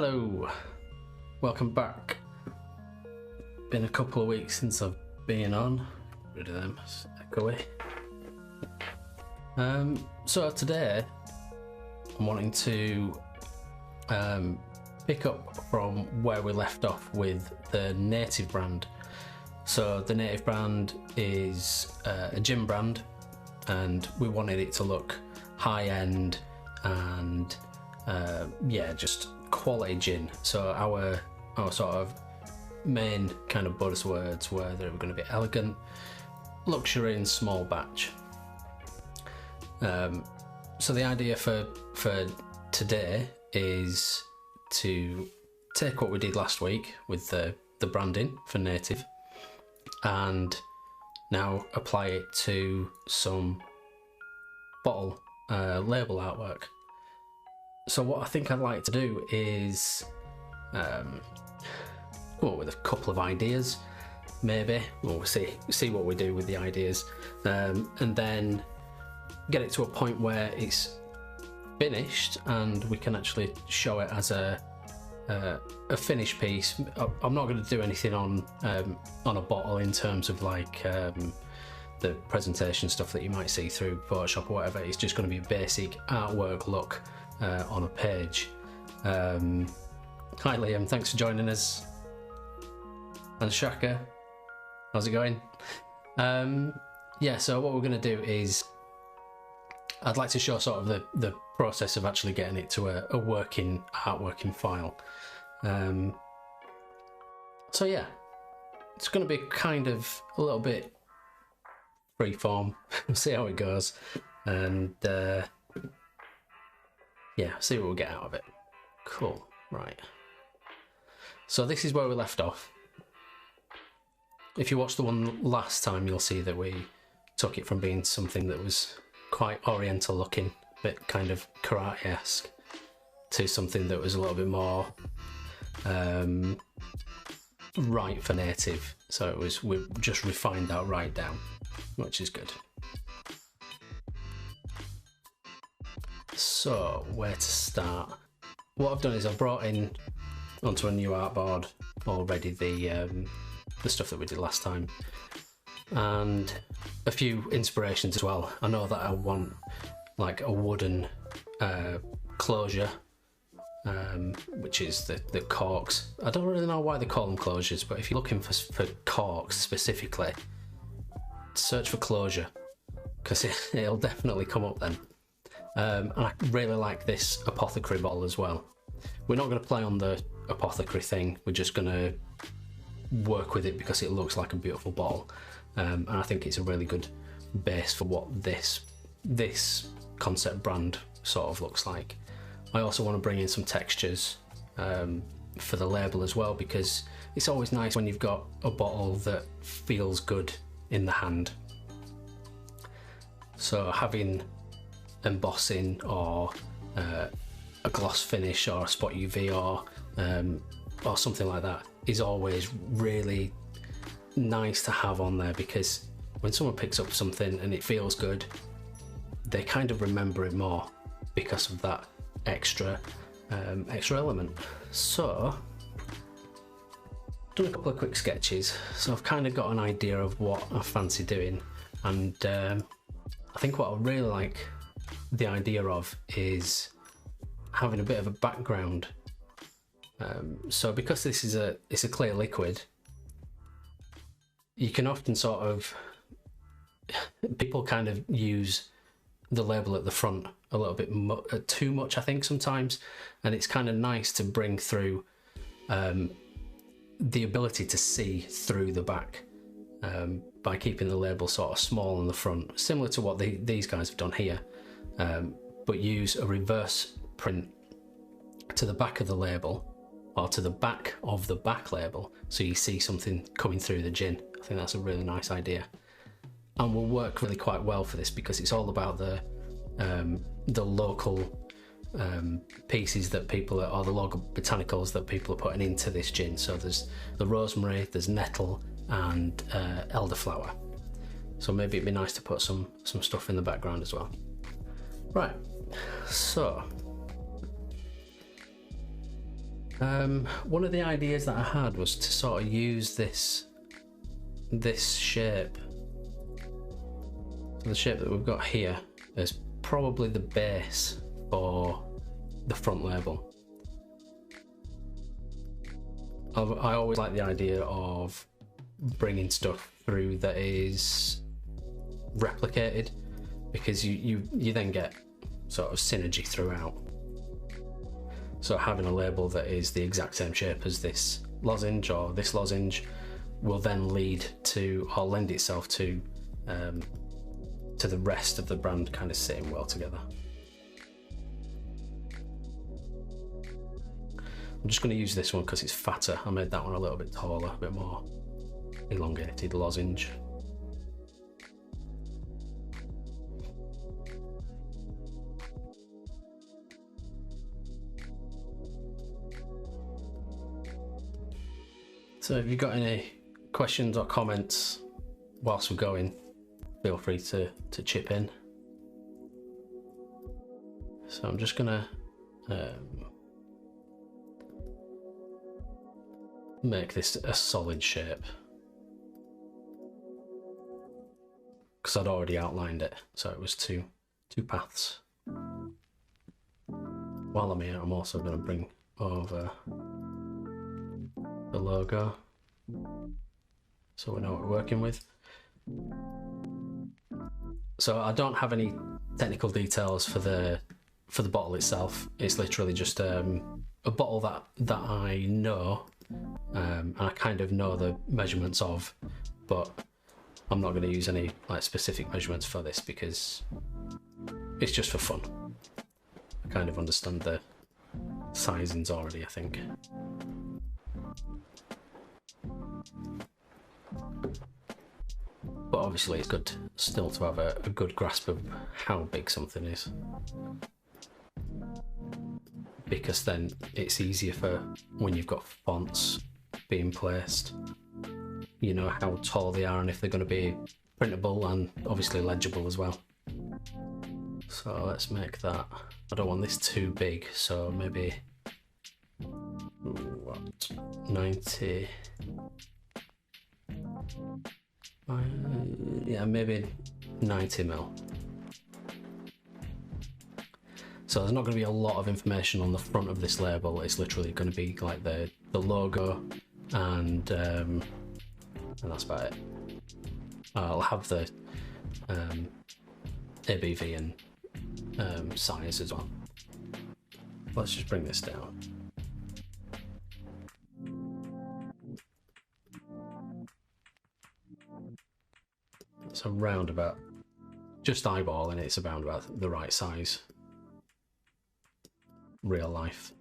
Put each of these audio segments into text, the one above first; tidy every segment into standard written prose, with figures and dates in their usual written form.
Hello, welcome back. Been a couple of weeks since I've been on. Rid of them, echoey. So today I'm wanting to pick up from where we left off with the Native brand. So the Native brand is a gin brand, and we wanted it to look high-end and yeah, just quality gin. So our sort of main kind of buzzwords were they were going to be elegant, luxury and small batch. So the idea for today is to take what we did last week with the branding for Native and now apply it to some bottle label artwork. So what I think I'd like to do is come up with a couple of ideas, maybe. We'll see what we do with the ideas, and then get it to a point where it's finished and we can actually show it as a finished piece. I'm not going to do anything on a bottle in terms of like the presentation stuff that you might see through Photoshop or whatever. It's just going to be a basic artwork look on a page. Hi Liam, thanks for joining us. And Shaka, how's it going? Yeah, so what we're going to do is I'd like to show sort of the process of actually getting it to a working file. So yeah, it's going to be kind of a little bit freeform. We'll see how it goes, and yeah, see what we get out of it. Cool, right. So this is where we left off. If you watched the one last time, you'll see that we took it from being something that was quite oriental looking, a bit kind of karate-esque, to something that was a little bit more right for Native. So it was, we just refined that right down, which is good. So where to start? What I've done is I've brought in onto a new artboard already the stuff that we did last time, and a few inspirations as well. I know that I want like a wooden closure, which is the corks. I don't really know why they call them closures, but if you're looking for corks specifically, search for closure, because it'll definitely come up then. And I really like this apothecary bottle as well. We're not going to play on the apothecary thing, we're just going to work with it because it looks like a beautiful bottle, and I think it's a really good base for what this concept brand sort of looks like. I also want to bring in some textures for the label as well, because it's always nice when you've got a bottle that feels good in the hand. So having embossing or a gloss finish or a spot UV or something like that is always really nice to have on there, because when someone picks up something and it feels good, they kind of remember it more because of that extra element. So done a couple of quick sketches, so I've kind of got an idea of what I fancy doing, and I think what I really like the idea of is having a bit of a background. So because this is it's a clear liquid, you can often sort of, people kind of use the label at the front a little bit too much, I think, sometimes, and it's kind of nice to bring through the ability to see through the back by keeping the label sort of small on the front, similar to what these guys have done here, but use a reverse print to the back of the label, or to the back of the back label, so you see something coming through the gin. I think that's a really nice idea, and will work really quite well for this, because it's all about the local pieces that people are, or the local botanicals that people are putting into this gin. So there's the rosemary, there's nettle, and elderflower. So maybe it'd be nice to put some stuff in the background as well. Right, so One of the ideas that I had was to sort of use this shape, the shape that we've got here, as probably the base for the front label. I always like the idea of bringing stuff through that is replicated, because you then get sort of synergy throughout. So having a label that is the exact same shape as this lozenge or this lozenge will then lead to, or lend itself to the rest of the brand kind of sitting well together. I'm just going to use this one because it's fatter. I made that one a little bit taller, a bit more elongated lozenge. So if you've got any questions or comments whilst we're going, feel free to chip in. So I'm just gonna make this a solid shape, because I'd already outlined it, so it was two paths. While I'm here, I'm also going to bring over the logo so we know what we're working with. So I don't have any technical details for the bottle itself. It's literally just a bottle that I know, and I kind of know the measurements of, but I'm not going to use any like specific measurements for this because it's just for fun. I kind of understand the sizings already, I think. But obviously it's good still to have a good grasp of how big something is, because then it's easier for when you've got fonts being placed, you know how tall they are and if they're going to be printable and obviously legible as well. So let's make that, I don't want this too big, so maybe 90, yeah, maybe 90 mil. So there's not going to be a lot of information on the front of this label. It's literally going to be like the logo and that's about it. I'll have the ABV and size as well. Let's just bring this down. It's around about, just eyeballing it, it's around about the right size. Real life.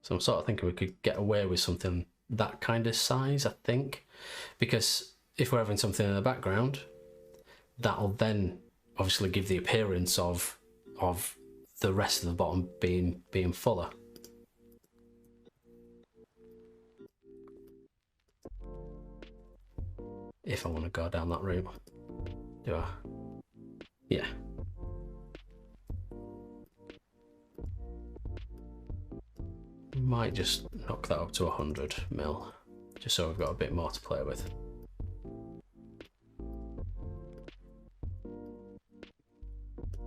So I'm sort of thinking we could get away with something that kind of size, I think, because if we're having something in the background, that'll then obviously give the appearance of the rest of the bottom being fuller. If I want to go down that route, do I? Yeah. Might just knock that up to 100 mil, just so we've got a bit more to play with.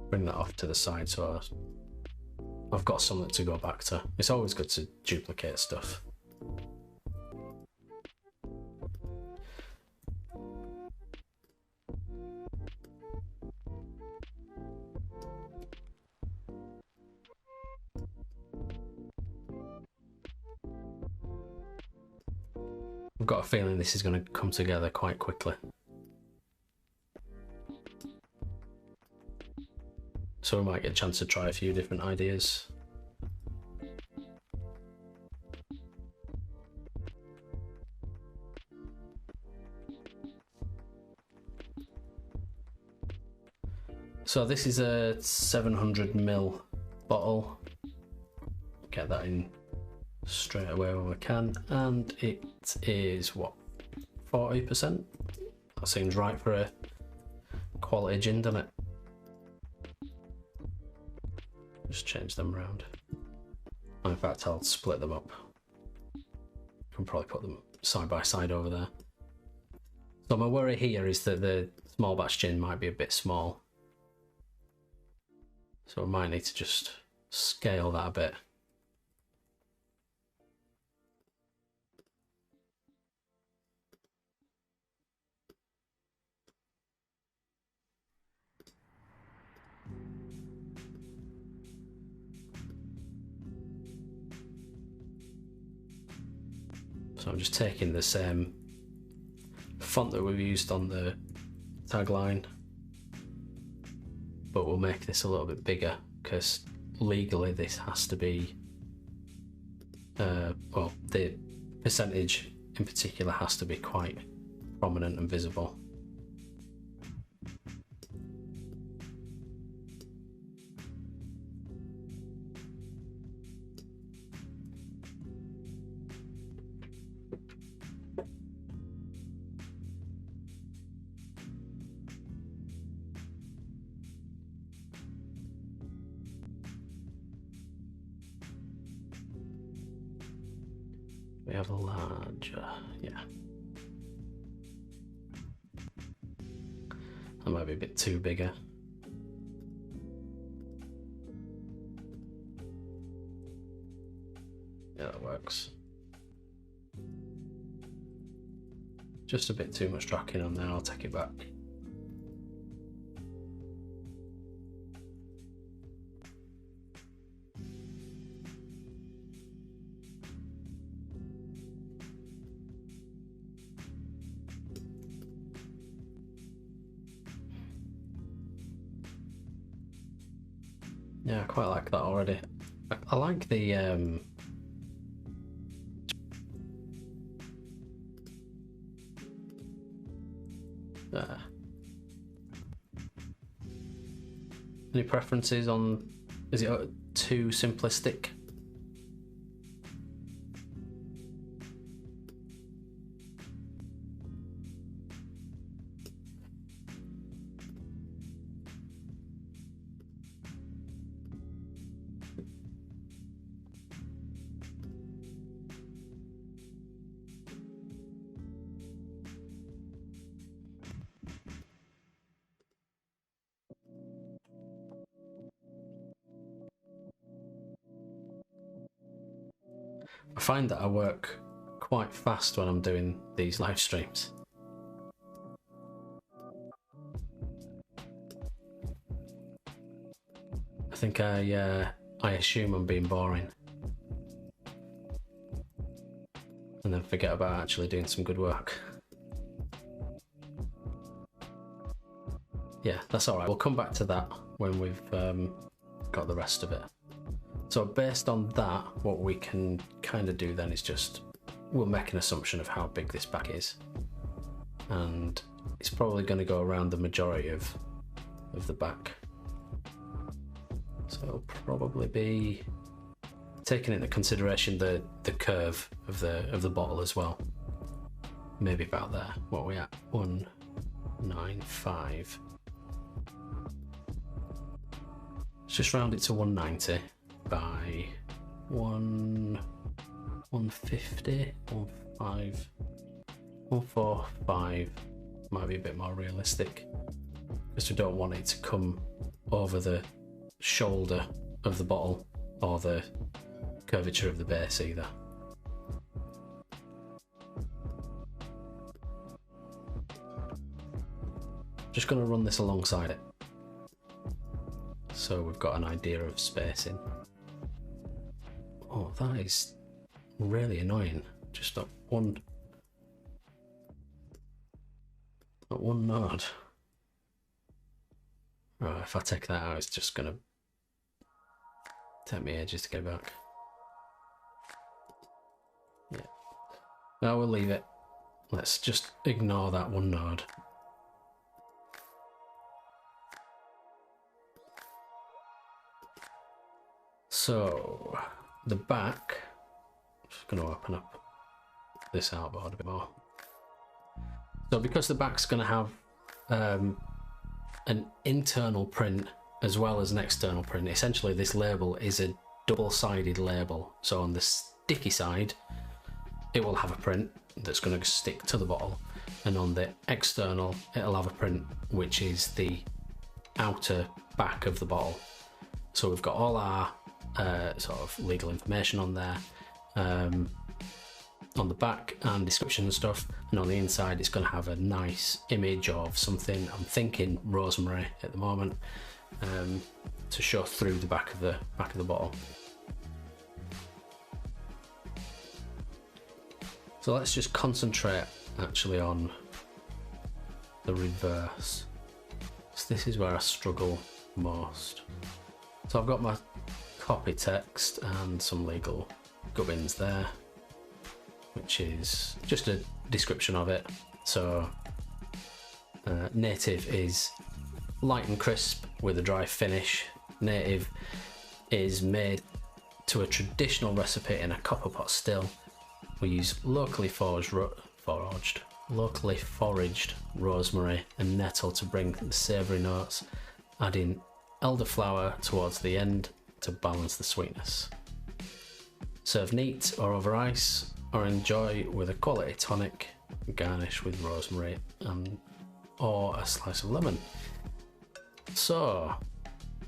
Bring that off to the side so I've got something to go back to. It's always good to duplicate stuff. I've got a feeling this is going to come together quite quickly. So we might get a chance to try a few different ideas. So this is a 700 ml bottle. Get that in straight away when we can, and it is what, 40%? That seems right for a quality gin, doesn't it? Just change them around. In fact, I'll split them up. I can probably put them side by side over there. So my worry here is that the small batch gin might be a bit small. So I might need to just scale that a bit. So I'm just taking the same font that we've used on the tagline, but we'll make this a little bit bigger because legally this has to be, well, the percentage in particular has to be quite prominent and visible. We have a larger, yeah. That might be a bit too bigger. Yeah, that works. Just a bit too much tracking on there, I'll take it back. Yeah, I quite like that already. I like the any preferences on, is it too simplistic? I find that I work quite fast when I'm doing these live streams. I think I assume I'm being boring and then forget about actually doing some good work. Yeah, that's all right. We'll come back to that when we've got the rest of it. So based on that, what we can kind of do then is just, we'll make an assumption of how big this back is. And it's probably going to go around the majority of the back. So it'll probably be taking into consideration the curve of the bottle as well. Maybe about there. What are we at? 195. Let's just round it to 190 by 150, 145 might be a bit more realistic because we don't want it to come over the shoulder of the bottle or the curvature of the base either. Just going to run this alongside it so we've got an idea of spacing. Oh, that is really annoying. Just not one node. Right, if I take that out, it's just gonna take me ages to get back. Yeah. No, we'll leave it. Let's just ignore that one node. So the back, I'm just going to open up this artboard a bit more. So because the back's going to have an internal print as well as an external print. Essentially, this label is a double-sided label. So on the sticky side, it will have a print that's going to stick to the bottle, and on the external, it'll have a print which is the outer back of the bottle. So we've got all our sort of legal information on there, on the back, and description and stuff, and on the inside it's going to have a nice image of something. I'm thinking rosemary at the moment, to show through the back of the bottle. So let's just concentrate actually on the reverse. So this is where I struggle most. So I've got my copy text and some legal gubbins there, which is just a description of it. So native is light and crisp with a dry finish. Native is made to a traditional recipe in a copper pot still. We use locally foraged rosemary and nettle to bring the savoury notes, adding elderflower towards the end to balance the sweetness. Serve neat or over ice, or enjoy with a quality tonic, garnish with rosemary or a slice of lemon. So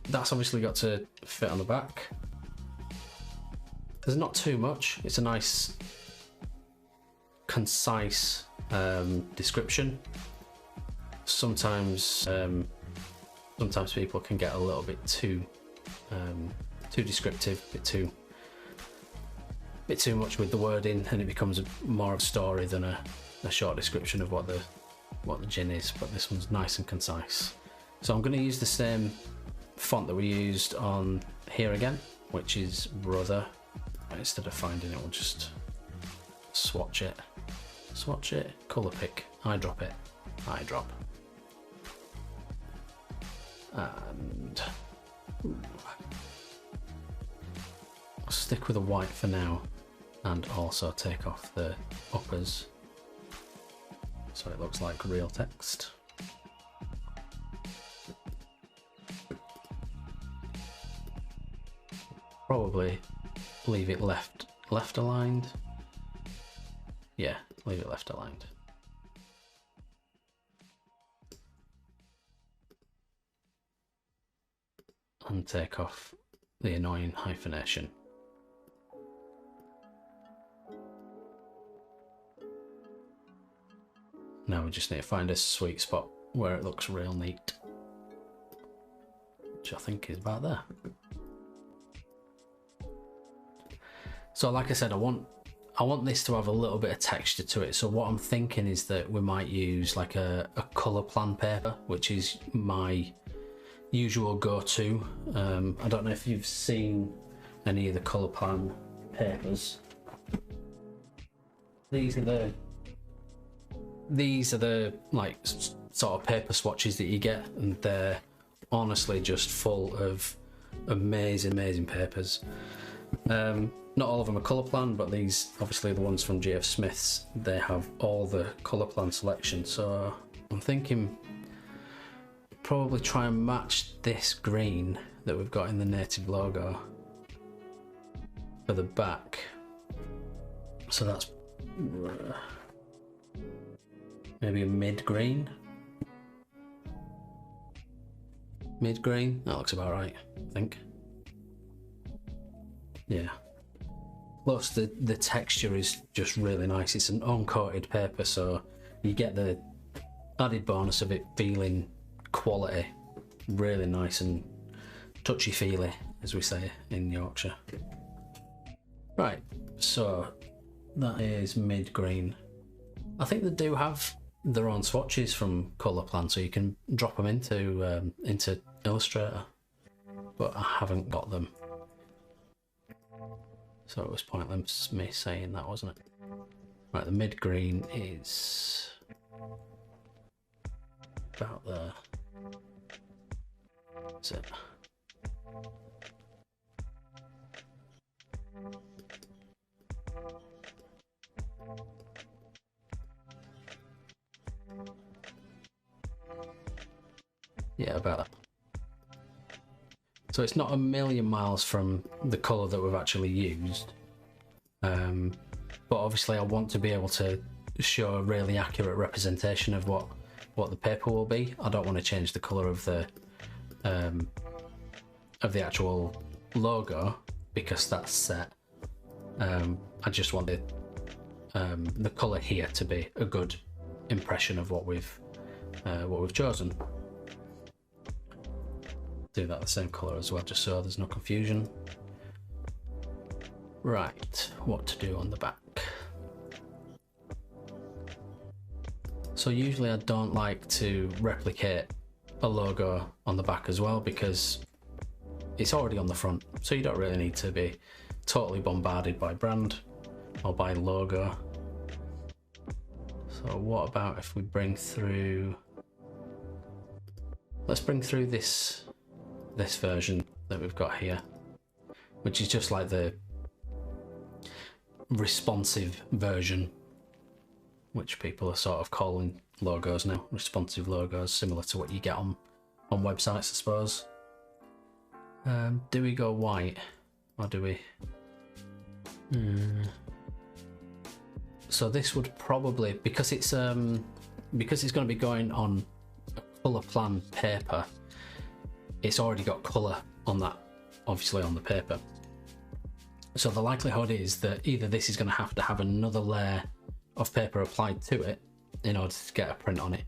that's obviously got to fit on the back. There's not too much. It's a nice, concise description. Sometimes people can get a little bit too descriptive, bit too much with the wording, and it becomes more of a story than a short description of what the gin is. But this one's nice and concise. So I'm going to use the same font that we used on here again, which is Brother. Instead of finding it, we'll just swatch it, colour pick, eyedrop it, eyedrop. And I'll stick with a white for now, and also take off the uppers so it looks like real text. Probably leave it left aligned. Yeah, leave it left aligned. And take off the annoying hyphenation. Now we just need to find a sweet spot where it looks real neat, which I think is about there. So like I said, I want this to have a little bit of texture to it. So what I'm thinking is that we might use like a colour plan paper, which is my usual go-to. I don't know if you've seen any of the colour plan papers. These are the like sort of paper swatches that you get, and they're honestly just full of amazing papers. Not all of them are colour plan, but these, obviously the ones from GF Smith's, they have all the colour plan selection. So I'm thinking probably try and match this green that we've got in the native logo for the back. So that's maybe a mid-green. Mid-green, that looks about right, I think. Yeah. Plus the texture is just really nice. It's an uncoated paper, so you get the added bonus of it feeling quality, really nice and touchy-feely, as we say in Yorkshire. Right, so that is mid-green. I think they do have their own swatches from Colour Plan, so you can drop them into Illustrator, but I haven't got them. So it was pointless me saying that, wasn't it? Right, the mid-green is about there. That's it. Yeah, about that. So it's not a million miles from the colour that we've actually used. But obviously I want to be able to show a really accurate representation of what the paper will be. I don't want to change the colour of the actual logo because that's set. I just want the colour here to be a good impression of what we've chosen. Do that the same colour as well, just so there's no confusion. Right, what to do on the back. So usually I don't like to replicate a logo on the back as well because it's already on the front, so you don't really need to be totally bombarded by brand or by logo. So what about if we bring through, let's bring through this version that we've got here, which is just like the responsive version, which people are sort of calling logos now, responsive logos, similar to what you get on websites, I suppose. Do we go white or do we? So this would probably, because it's going to be going on a colour plan paper, it's already got colour on that, obviously on the paper. So the likelihood is that either this is going to have another layer of paper applied to it in order to get a print on it,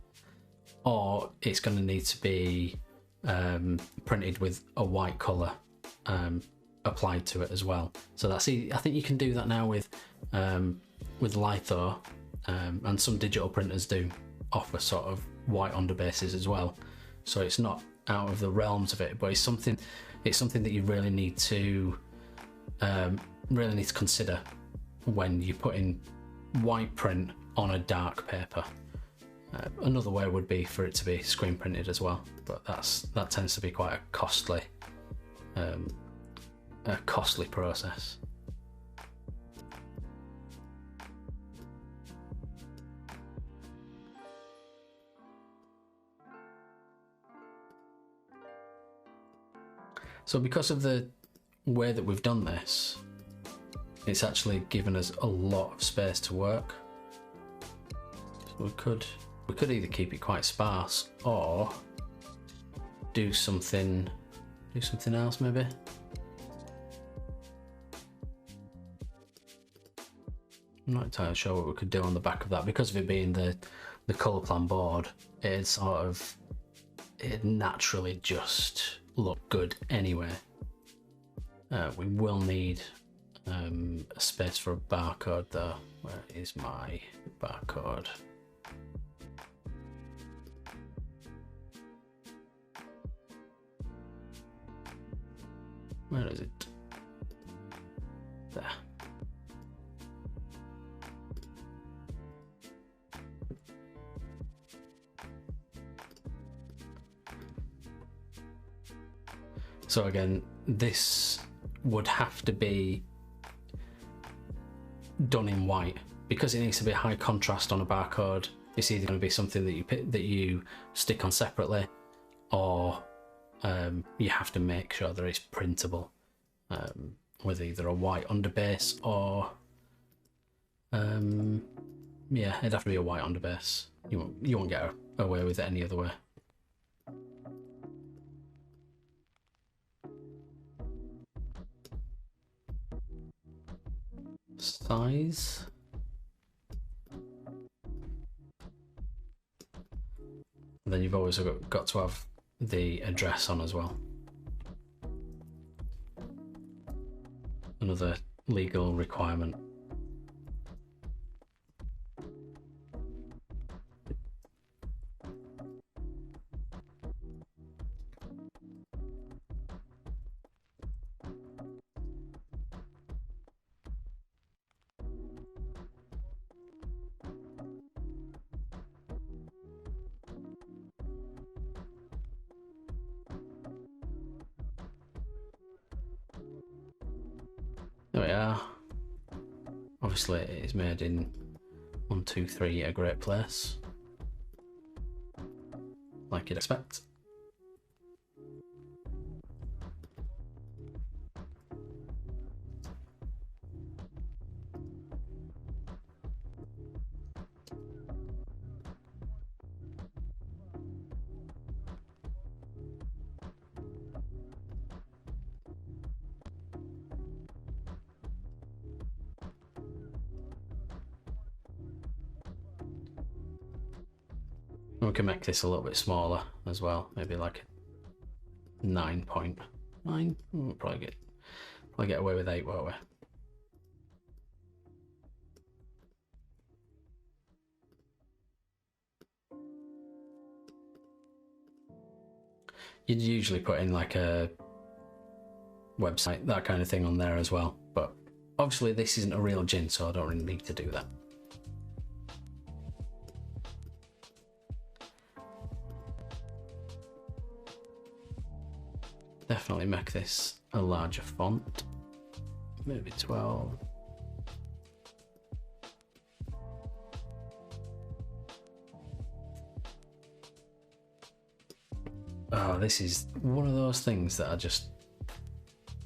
or it's going to need to be printed with a white colour applied to it as well. So that's I think you can do that now with litho, and some digital printers do offer sort of white underbases as well. So it's not out of the realms of it, but it's something that you really need to consider when you put in white print on a dark paper. Another way would be for it to be screen printed as well, but that tends to be quite a costly process. So because of the way that we've done this, it's actually given us a lot of space to work. So we could either keep it quite sparse or do something else maybe. I'm not entirely sure what we could do on the back of that, because of it being the colour plan board. It'd naturally just look good anyway. We will need a space for a barcode though. Where is my barcode? Where is it? There. So again, this would have to be done in white because it needs to be high contrast on a barcode. It's either going to be something that you stick on separately, or you have to make sure that it's printable with either a white underbase or yeah, it'd have to be a white underbase. You won't get away with it any other way. Size. And then you've always got to have the address on as well. Another legal requirement. There we are. Obviously it is made in 123 a great place, like you'd expect. We can make this a little bit smaller as well, maybe like 9.9. We'll probably get away with 8, won't we? You'd usually put in like a website, that kind of thing on there as well, but obviously this isn't a real gin, so I don't really need to do that. Definitely make this a larger font, maybe 12. Oh, this is one of those things that I just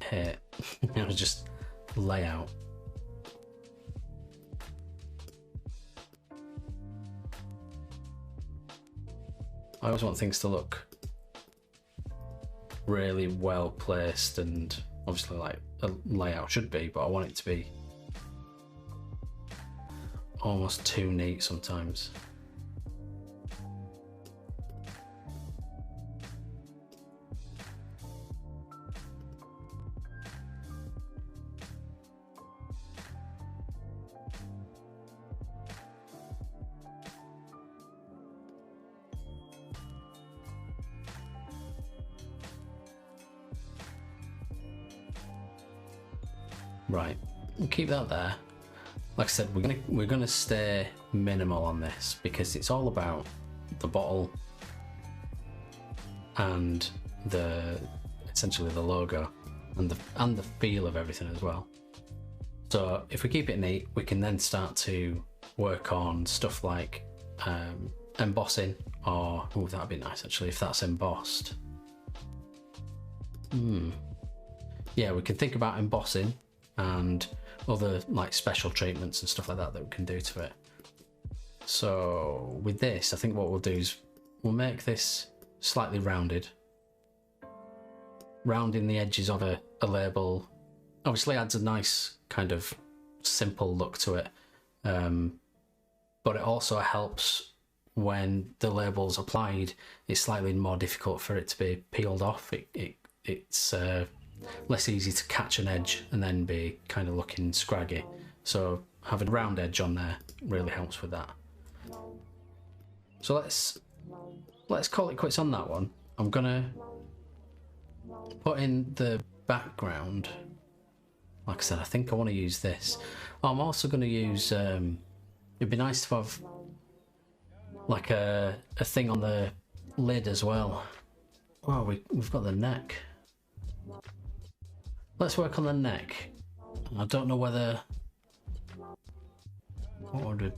hate. Just layout. I always want things to look really well placed, and obviously like a layout should be, but I want it to be almost too neat sometimes. Right, we'll keep that there. Like I said, we're gonna stay minimal on this because it's all about the bottle and essentially the logo and the feel of everything as well. So if we keep it neat, we can then start to work on stuff like embossing, or that'd be nice actually if that's embossed. Yeah, we can think about embossing and other like special treatments and stuff like that we can do to it. So with this, I think what we'll do is we'll make this slightly rounded. Rounding the edges of a label obviously adds a nice kind of simple look to it, but it also helps when the label's applied. It's slightly more difficult for it to be peeled off. It's less easy to catch an edge and then be kind of looking scraggy. So having a round edge on there really helps with that. So let's call it quits on that one. I'm gonna put in the background. Like I said, I think I want to use this. I'm also going to use, it'd be nice to have like a thing on the lid as well. Oh, we've got the neck. Let's work on the neck. I don't know what would we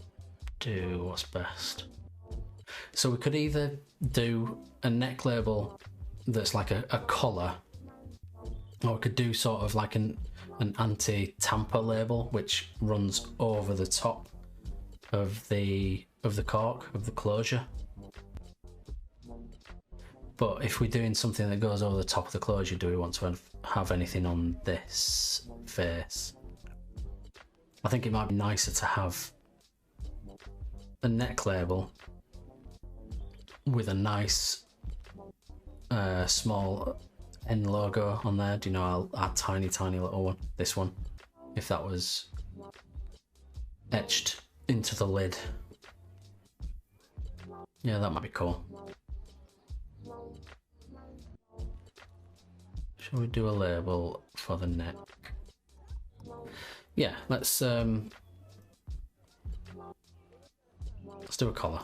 do, what's best. So we could either do a neck label that's like a collar, or we could do sort of like an anti-tamper label which runs over the top of the cork, of the closure. But if we're doing something that goes over the top of the closure, do we want to have anything on this face? I think it might be nicer to have a neck label with a nice small end logo on there. Do you know, I'll add tiny little one, this one, if that was etched into the lid. Yeah, that might be cool. Shall we do a label for the neck? Yeah, let's do a collar.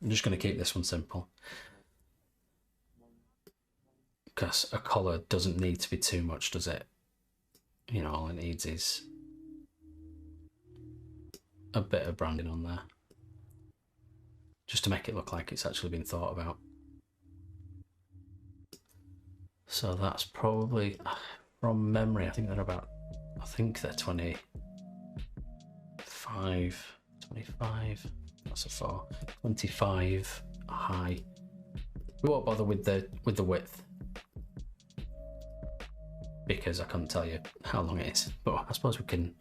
I'm just going to keep this one simple, because a collar doesn't need to be too much, does it? You know, all it needs is a bit of branding on there, just to make it look like it's actually been thought about. So that's probably, from memory, I think they're 25, that's a 4, 25 high. We won't bother with the width because I couldn't tell you how long it is, but I suppose we can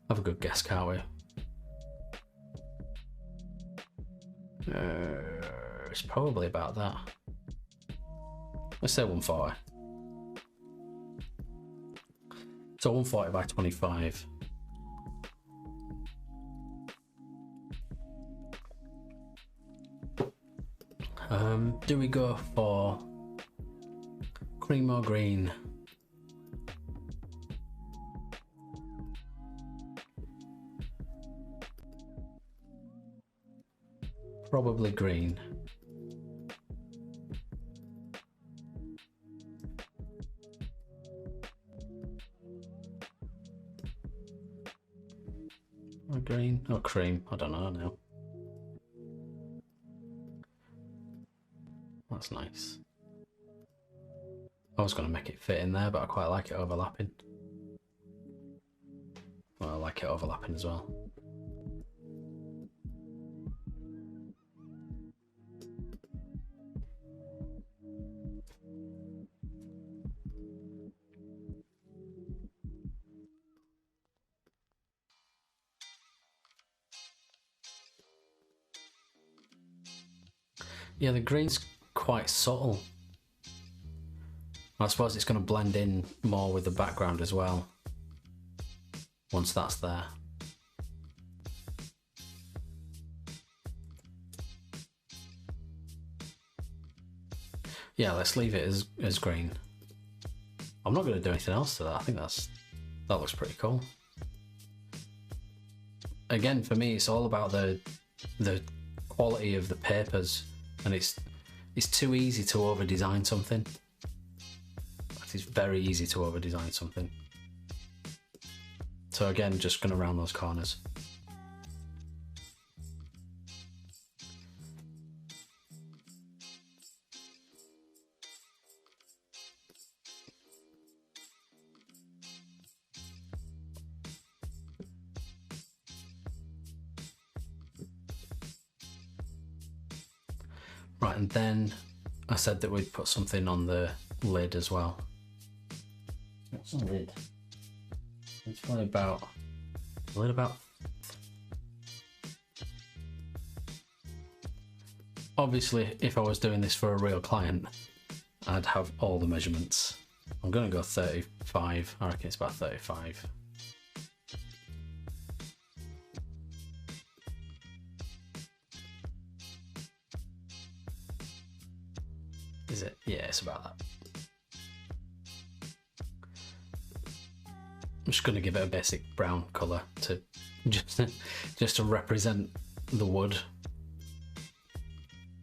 have a good guess, can't we? It's probably about that. Let's say 140. So 140 by 25. Do we go for cream or green? Probably green. Or green or cream, I don't know now. That's nice. I was going to make it fit in there, but I quite like it overlapping. Well, I like it overlapping as well. Yeah, the green's quite subtle. I suppose it's going to blend in more with the background as well, once that's there. Yeah, let's leave it as green. I'm not going to do anything else to that. I think that looks pretty cool. Again, for me, it's all about the quality of the papers, and it's too easy to over design something. It's very easy to over design something. So again, just going to round those corners. Right, and then I said that we'd put something on the lid as well. What's the lid? It's probably about a lid about. Obviously, if I was doing this for a real client, I'd have all the measurements. I'm going to go 35. I reckon it's about 35. Is it? Yeah, it's about that. I'm just going to give it a basic brown colour to just to represent the wood.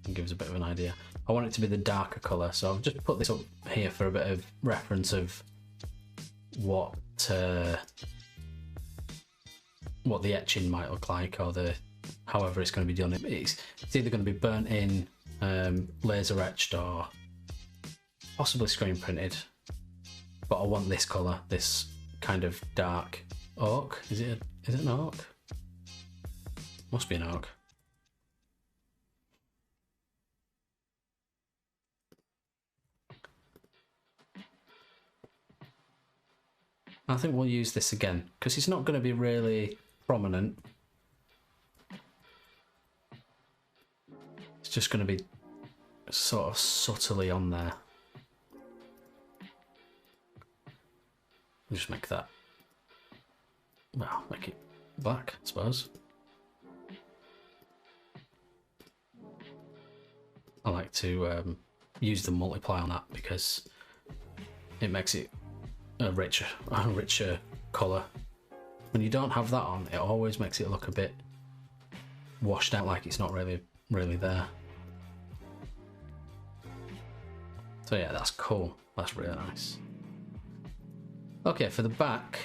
It gives a bit of an idea. I want it to be the darker colour, so I've just put this up here for a bit of reference of what the etching might look like, or however it's going to be done. It's either going to be burnt in, laser etched, or possibly screen printed. But I want this colour, this kind of dark oak. Is it an oak? Must be an oak. I think we'll use this again because it's not going to be really prominent. It's just going to be sort of subtly on there. Just make that, well, make it black, I suppose. I like to use the multiply on that because it makes it a richer colour. When you don't have that on, it always makes it look a bit washed out, like it's not really there. So yeah, that's cool. That's really nice. Okay, for the back,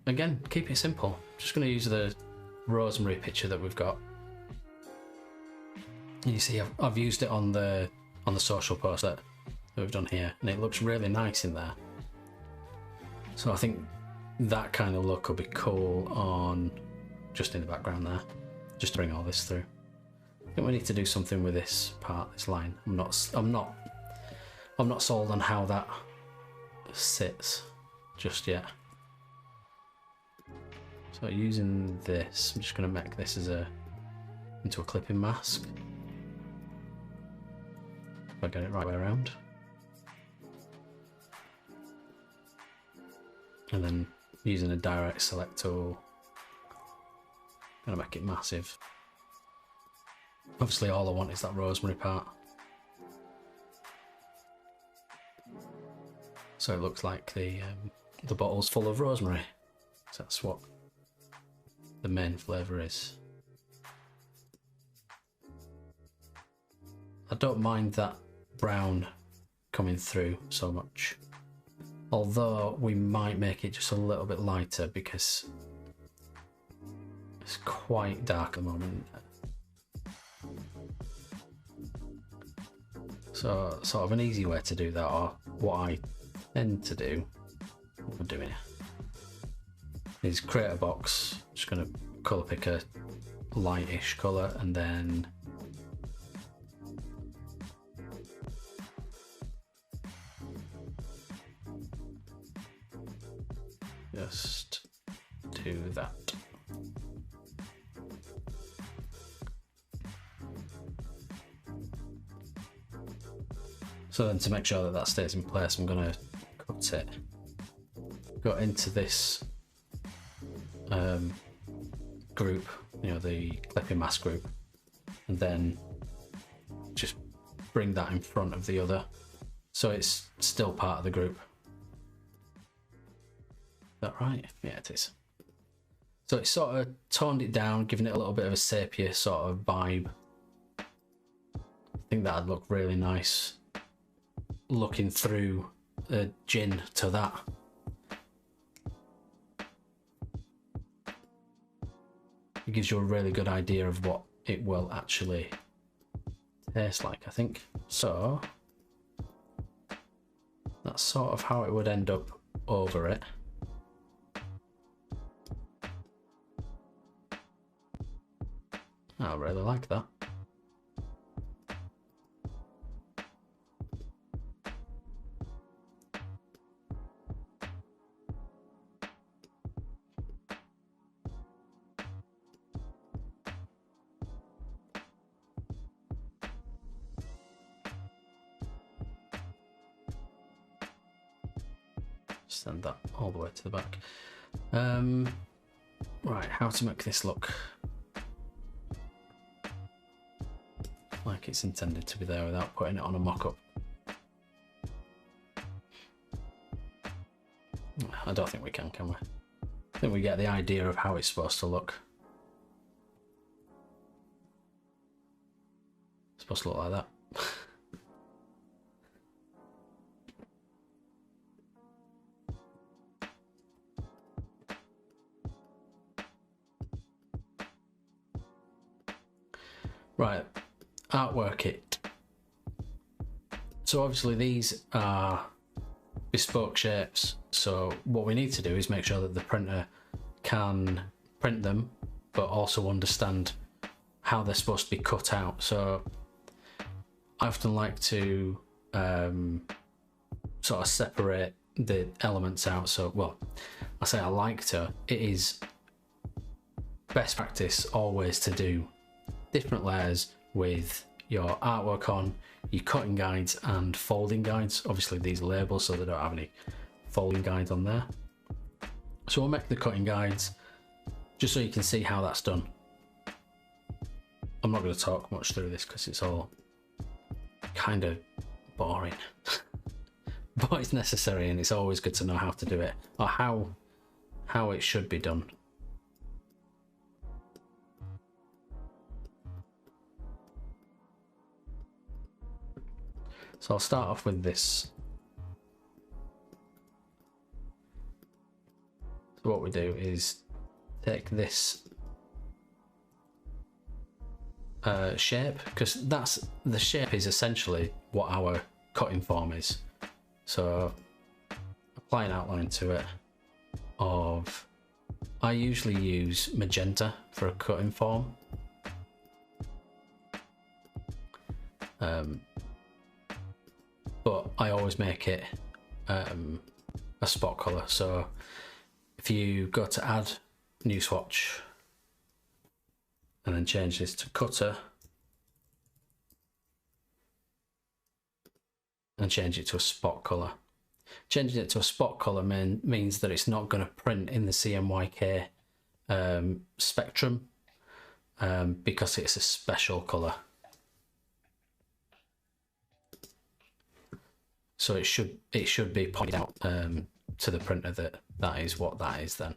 again, keep it simple. Just going to use the rosemary picture that we've got. And you see, I've used it on the social post that we've done here, and it looks really nice in there. So I think that kind of look will be cool on just in the background there, just to bring all this through. I think we need to do something with this part, this line. I'm not sold on how that sits just yet. So using this, I'm just going to make this as a into a clipping mask. If I get it right way around. And then using a direct select tool, gonna make it massive. Obviously all I want is that rosemary part. So it looks like the bottle's full of rosemary. So that's what the main flavour is. I don't mind that brown coming through so much. Although we might make it just a little bit lighter because it's quite dark at the moment. So sort of an easy way to do that, or what I tend to do, what I'm doing is create a box. Just going to colour pick a lightish colour and then just do that. So then to make sure that that stays in place, I'm going to cut it, go into this group, you know, the clipping mask group, and then just bring that in front of the other so it's still part of the group. Is that right? Yeah, it is. So it's sort of toned it down, giving it a little bit of a sepia sort of vibe. I think that'd look really nice looking through a gin to that. It gives you a really good idea of what it will actually taste like, I think. So that's sort of how it would end up over it. I really like that. Send that all the way to the back. Right, how to make this look like it's intended to be there without putting it on a mock-up. I don't think we can we? I think we get the idea of how it's supposed to look. It's supposed to look like that. Right, artwork kit. So obviously these are bespoke shapes, so what we need to do is make sure that the printer can print them but also understand how they're supposed to be cut out. So I often like to sort of separate the elements out. So, well, I say I like to, it is best practice always to do different layers with your artwork on, your cutting guides and folding guides. Obviously these are labels so they don't have any folding guides on there. So we'll make the cutting guides just so you can see how that's done. I'm not going to talk much through this because it's all kind of boring. But it's necessary and it's always good to know how to do it, or how it should be done. So I'll start off with this. So what we do is take this shape, because that's the shape is essentially what our cutting form is. So apply an outline to it of, I usually use magenta for a cutting form. But I always make it a spot colour. So if you go to add new swatch and then change this to cutter and change it to a spot color. Changing it to a spot color means that it's not going to print in the CMYK spectrum because it's a special color. So it should be pointed out to the printer that is what that is then.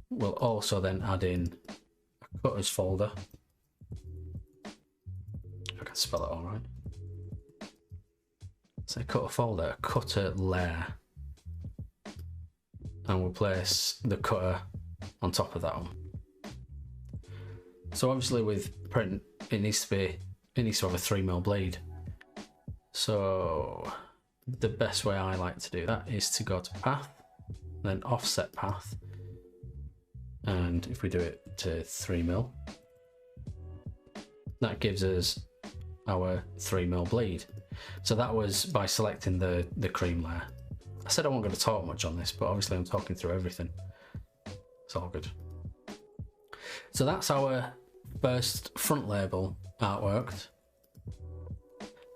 We'll also then add in a cutters folder. If I can spell it all right. So cutter folder, cutter layer. And we'll place the cutter on top of that one. So obviously with print, it needs to have a 3mm blade. So the best way I like to do that is to go to path, then offset path. And if we do it to 3mm, that gives us our 3mm bleed. So that was by selecting the cream layer. I said I wasn't going to talk much on this, but obviously I'm talking through everything. It's all good. So that's our first front label artworked.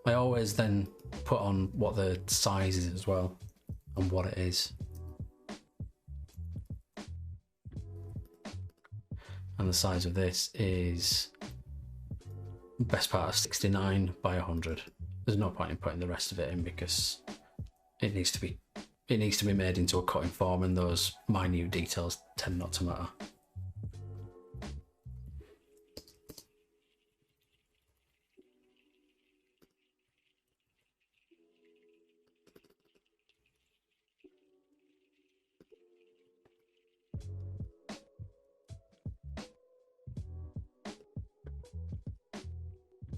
I always then put on what the size is as well and what it is. And the size of this is best part of 69 by 100. There's no point in putting the rest of it in because it needs to be made into a cutting form, and those minute details tend not to matter.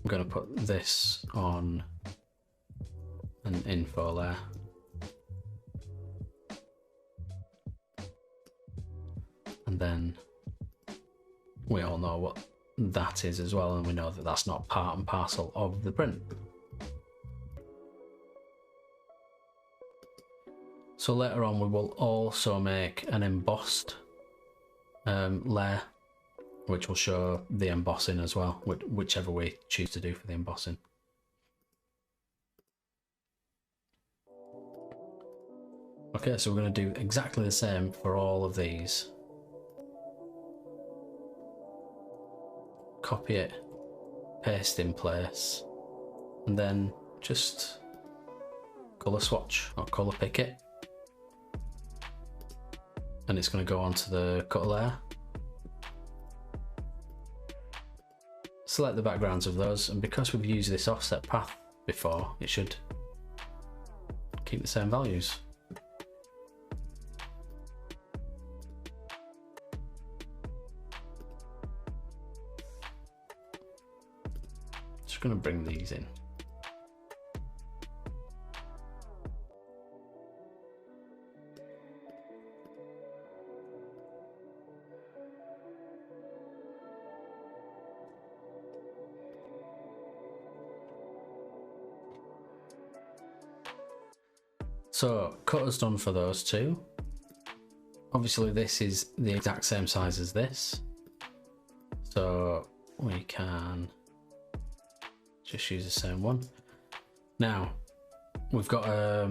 I'm going to put this on an info layer. And then we all know what that is as well, and we know that that's not part and parcel of the print. So later on we will also make an embossed layer, which will show the embossing as well, whichever we choose to do for the embossing. Okay, so we're going to do exactly the same for all of these. Copy it, paste in place, and then just colour swatch or colour pick it. And it's going to go onto the cutter layer. Select the backgrounds of those, and because we've used this offset path before, it should keep the same values. Just going to bring these in. So cutter's done for those two. Obviously this is the exact same size as this, so we can just use the same one. Now we've got a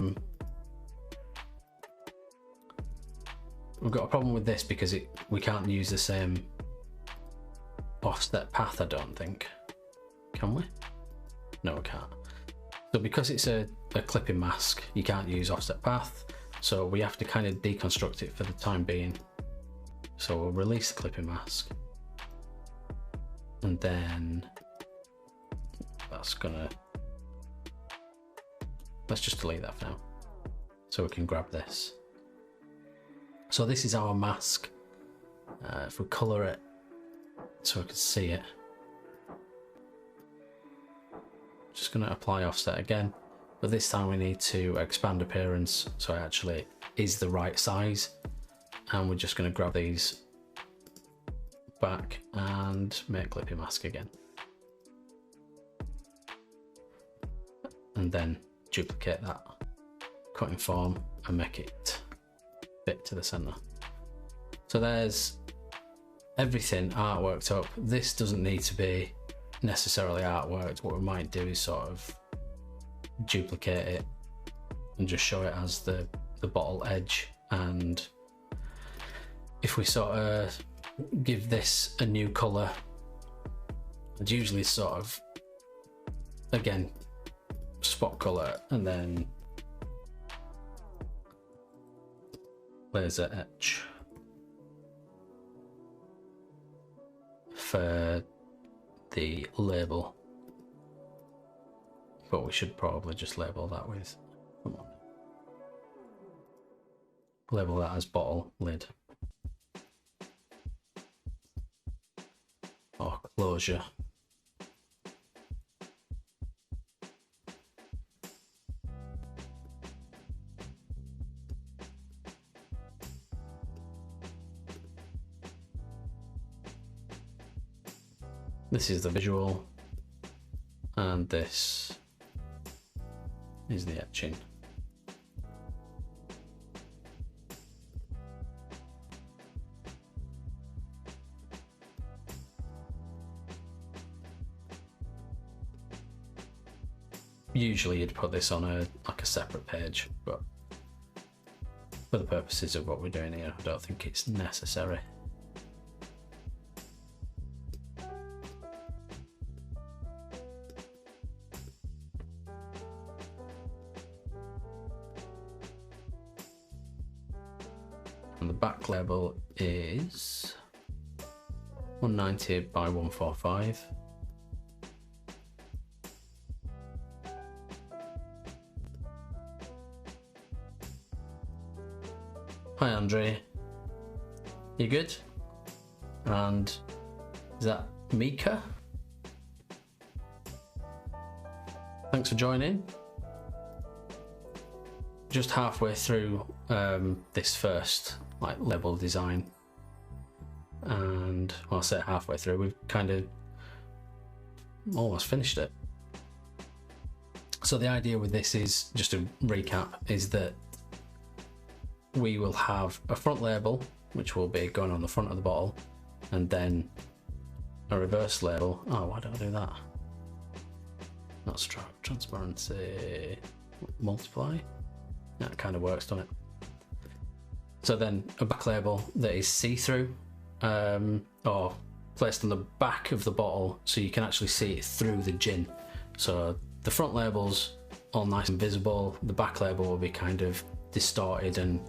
problem with this because we can't use the same offset path, I don't think. Can we? No, we can't. So because it's a clipping mask, you can't use offset path, so we have to kind of deconstruct it for the time being. So we'll release the clipping mask, and then let's just delete that for now, so we can grab this. So this is our mask. If we colour it so we can see it, just going to apply offset again, but this time we need to expand appearance so it actually is the right size, and we're just going to grab these back and make clipping mask again, and then duplicate that cutting form and make it fit to the center. So there's everything artworked up. This doesn't need to be necessarily artworked. What we might do is sort of duplicate it and just show it as the bottle edge. And if we sort of give this a new colour, and usually sort of, again, spot colour and then laser etch for the label, but we should probably just label that with, come on, label that as bottle lid or closure. This is the visual, and this is the etching. Usually you'd put this on a separate page, but for the purposes of what we're doing here, I don't think it's necessary. And the back label is 190 by 145. Hi Andre, you good? And is that Mika? Thanks for joining. Just halfway through this first label design, and well, I'll say halfway through, we've kind of almost finished it. So the idea with this is, just to recap, is that we will have a front label, which will be going on the front of the bottle, and then a reverse label. Oh, why don't I do that? That's transparency, multiply. That kind of works, doesn't it? So then a back label that is see-through, or placed on the back of the bottle so you can actually see it through the gin. So the front label's all nice and visible, the back label will be kind of distorted and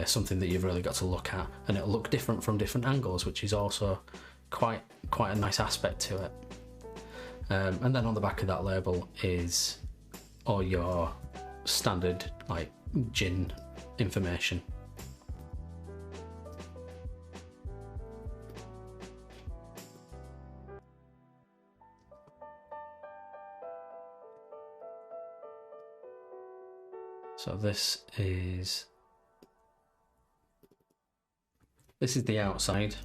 something that you've really got to look at, and it'll look different from different angles, which is also quite a nice aspect to it. And then on the back of that label is all your standard gin information. So this is the outside.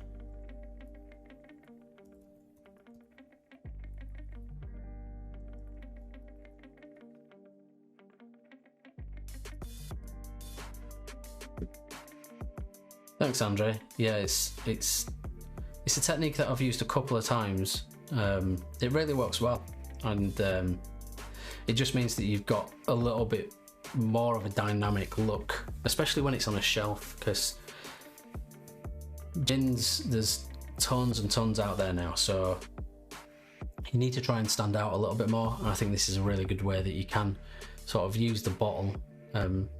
Thanks, Andre. Yeah, it's a technique that I've used a couple of times. It really works well, and it just means that you've got a little bit more of a dynamic look, especially when it's on a shelf, because gins, there's tons and tons out there now, so you need to try and stand out a little bit more, and I think this is a really good way that you can sort of use the bottle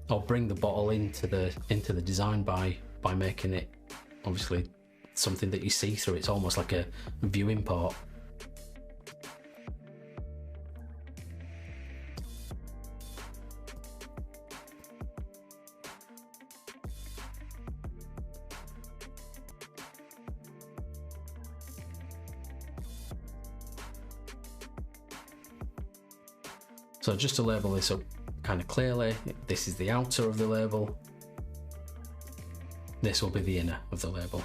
or bring the bottle into the design by making it obviously something that you see through. It's almost like a viewing port. So just to label this up kind of clearly, this is the outer of the label. This will be the inner of the label.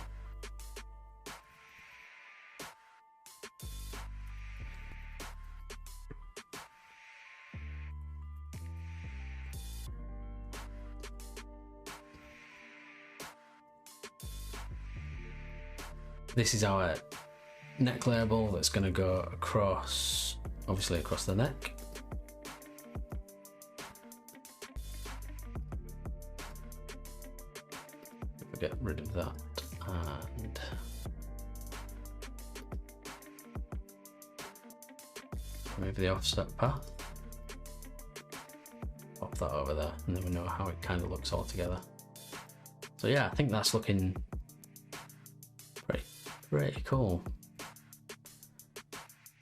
this is our neck label that's going to go across, obviously across the neck. Get rid of that and remove the offset path. Pop that over there, and then we know how it kind of looks all together. So yeah, I think that's looking pretty cool.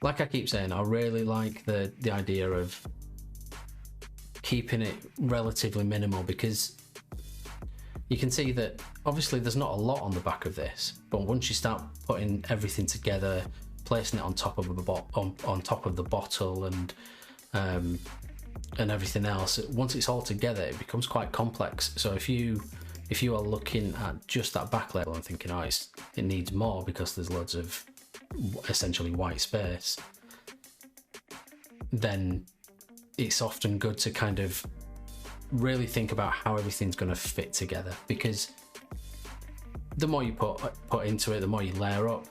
Like I keep saying, I really like the idea of keeping it relatively minimal, because you can see that obviously there's not a lot on the back of this, but once you start putting everything together, placing it on top of on top of the bottle and everything else, once it's all together, it becomes quite complex. So if you are looking at just that back label and thinking, oh, it needs more because there's loads of essentially white space, then it's often good to kind of really think about how everything's going to fit together, because the more you put into it, the more you layer up,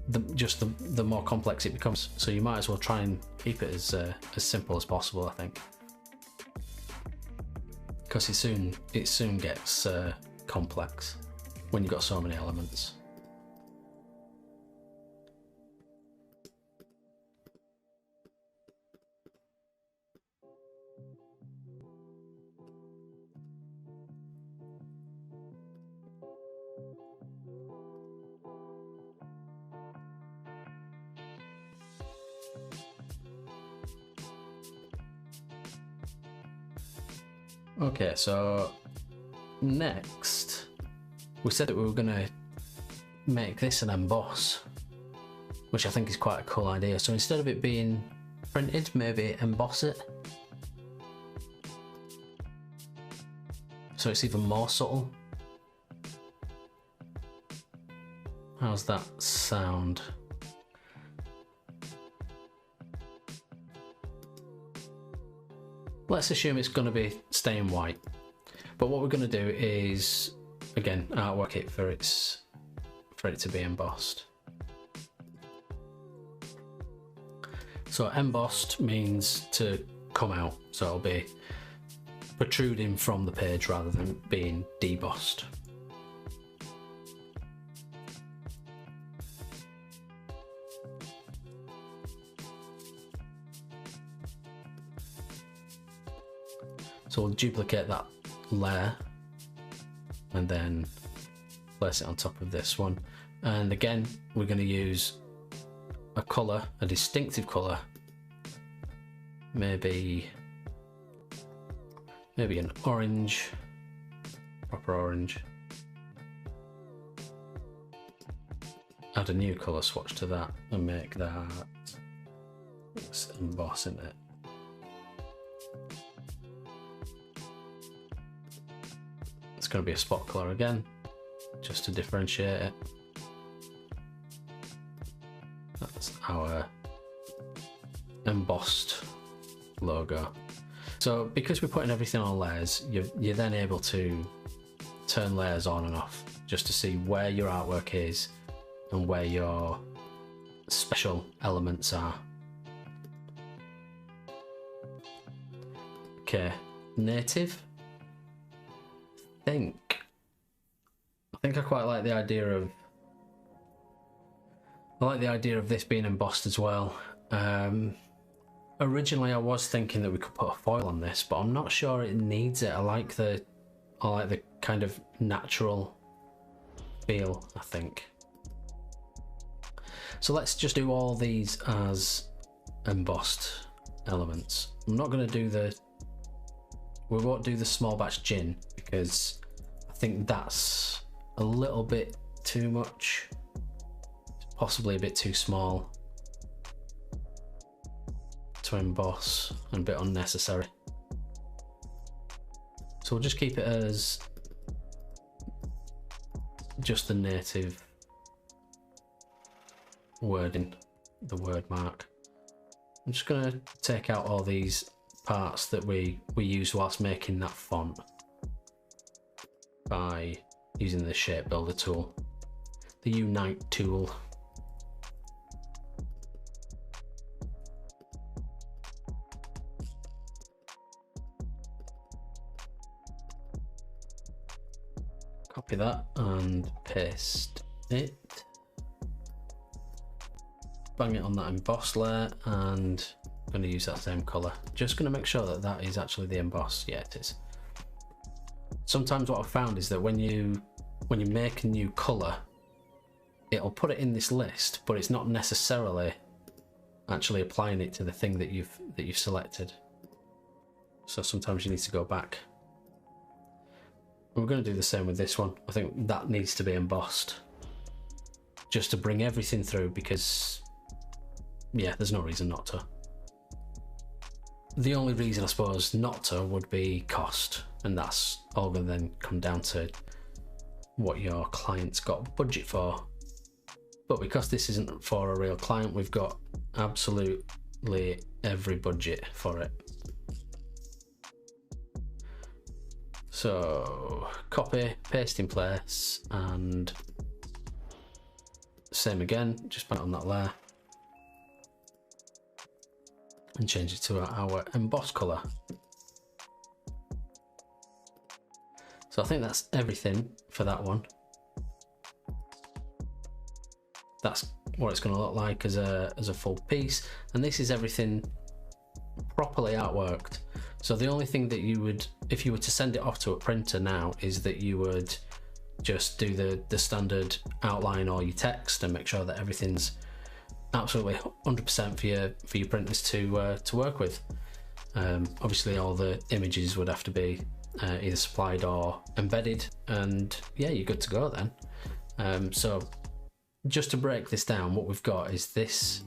the more complex it becomes. So you might as well try and keep it as simple as possible, I think, because it soon gets complex when you've got so many elements. Okay, so next we said that we were going to make this an emboss, which I think is quite a cool idea. So instead of it being printed, maybe emboss it, so it's even more subtle. How's that sound? Let's assume it's going to be staying white, but what we're going to do is, again, artwork it for it to be embossed. So embossed means to come out, so it'll be protruding from the page rather than being debossed. So we'll duplicate that layer and then place it on top of this one. And again, we're going to use a colour, a distinctive colour, maybe an orange, proper orange. Add a new colour swatch to that and make that, let's emboss in it. It's going to be a spot colour again, just to differentiate it. That's our embossed logo. So because we're putting everything on layers, you're then able to turn layers on and off just to see where your artwork is and where your special elements are. Okay, native. I think I quite like the idea of this being embossed as well. Originally I was thinking that we could put a foil on this, but I'm not sure it needs it. I like the kind of natural feel, I think. So let's just do all these as embossed elements. I'm not going to we won't do the small batch gin because I think that's a little bit too much, possibly a bit too small to emboss and a bit unnecessary. So we'll just keep it as just the native wording, the word mark. I'm just going to take out all these parts that we used whilst making that font by using the shape builder tool. the Unite tool. Copy that and paste it. Bang it on that emboss layer, and I'm going to use that same colour. Just going to make sure that that is actually the emboss. Yeah, it is. Sometimes what I've found is that when you make a new colour, it'll put it in this list, but it's not necessarily actually applying it to the thing that you've selected. So sometimes you need to go back. We're going to do the same with this one. I think that needs to be embossed just to bring everything through, because yeah, there's no reason not to. The only reason I suppose not to would be cost, and that's all going to then come down to what your client's got budget for. But because this isn't for a real client, we've got absolutely every budget for it. So copy, paste in place, and same again, just put it on that layer and change it to our emboss colour. So I think that's everything for that one. That's what it's going to look like as a full piece, and this is everything properly artworked. So the only thing that you would, if you were to send it off to a printer now, is that you would just do the standard outline or your text and make sure that everything's absolutely 100% for your printers to work with. Obviously all the images would have to be either supplied or embedded, and yeah, you're good to go then. So just to break this down, what we've got is this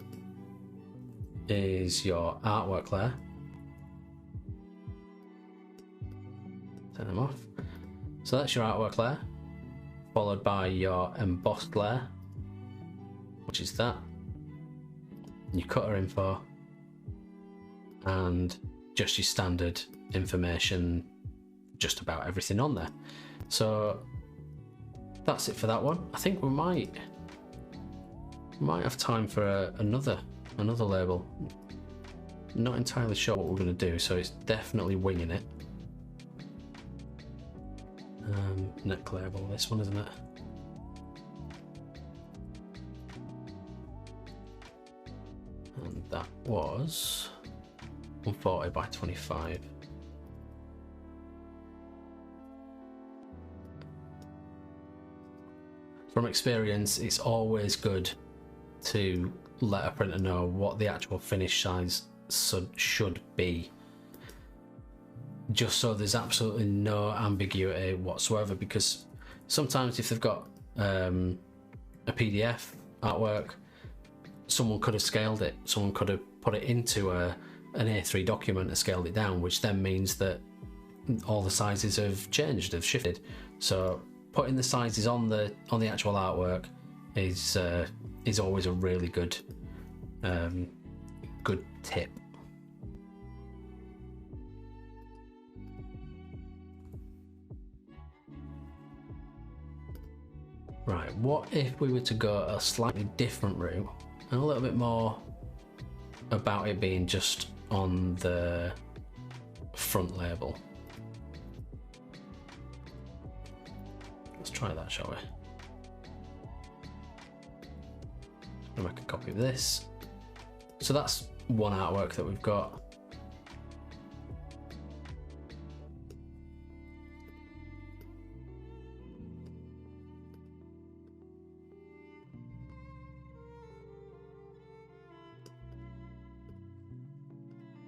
is your artwork layer. Turn them off. So that's your artwork layer, followed by your embossed layer, which is that, your cutter info, and just your standard information, just about everything on there. So that's it for that one. I think we might have time for another label. Not entirely sure what we're going to do, so it's definitely winging it. Neck label, this one, isn't it? And that was 140 by 25. From experience, it's always good to let a printer know what the actual finish size should be, just so there's absolutely no ambiguity whatsoever, because sometimes if they've got a PDF artwork, someone could have scaled it, someone could have put it into an A3 document and scaled it down, which then means that all the sizes have changed, have shifted. So putting the sizes on the actual artwork is always a really good good tip. Right, what if we were to go a slightly different route and a little bit more about it being just on the front label? Let's try that, shall we? I'll make a copy of this. So that's one artwork that we've got.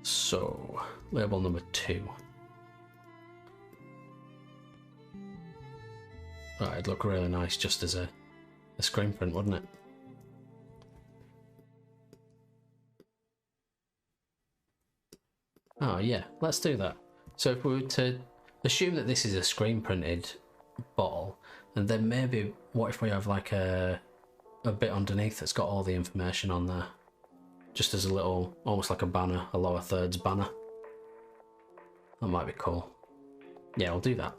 So, label number 2. Oh, it'd look really nice just as a screen print, wouldn't it? Oh yeah, let's do that. So if we were to assume that this is a screen printed bottle, and then maybe what if we have like a bit underneath that's got all the information on there, just as a little, almost like a banner, a lower thirds banner. That might be cool. Yeah, we'll do that.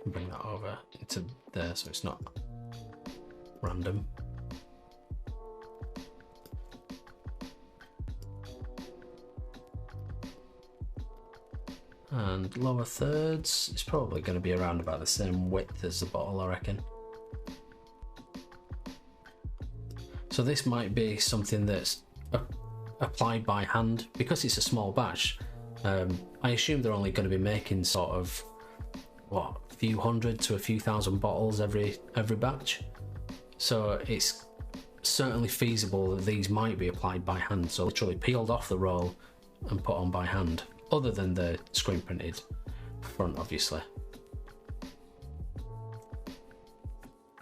Bring that over into there so it's not random. And lower thirds is probably going to be around about the same width as the bottle, I reckon. So this might be something that's applied by hand because it's a small batch. I assume they're only going to be making sort of what, a few hundred to a few thousand bottles every batch. So it's certainly feasible that these might be applied by hand. So literally peeled off the roll and put on by hand, other than the screen printed front, obviously.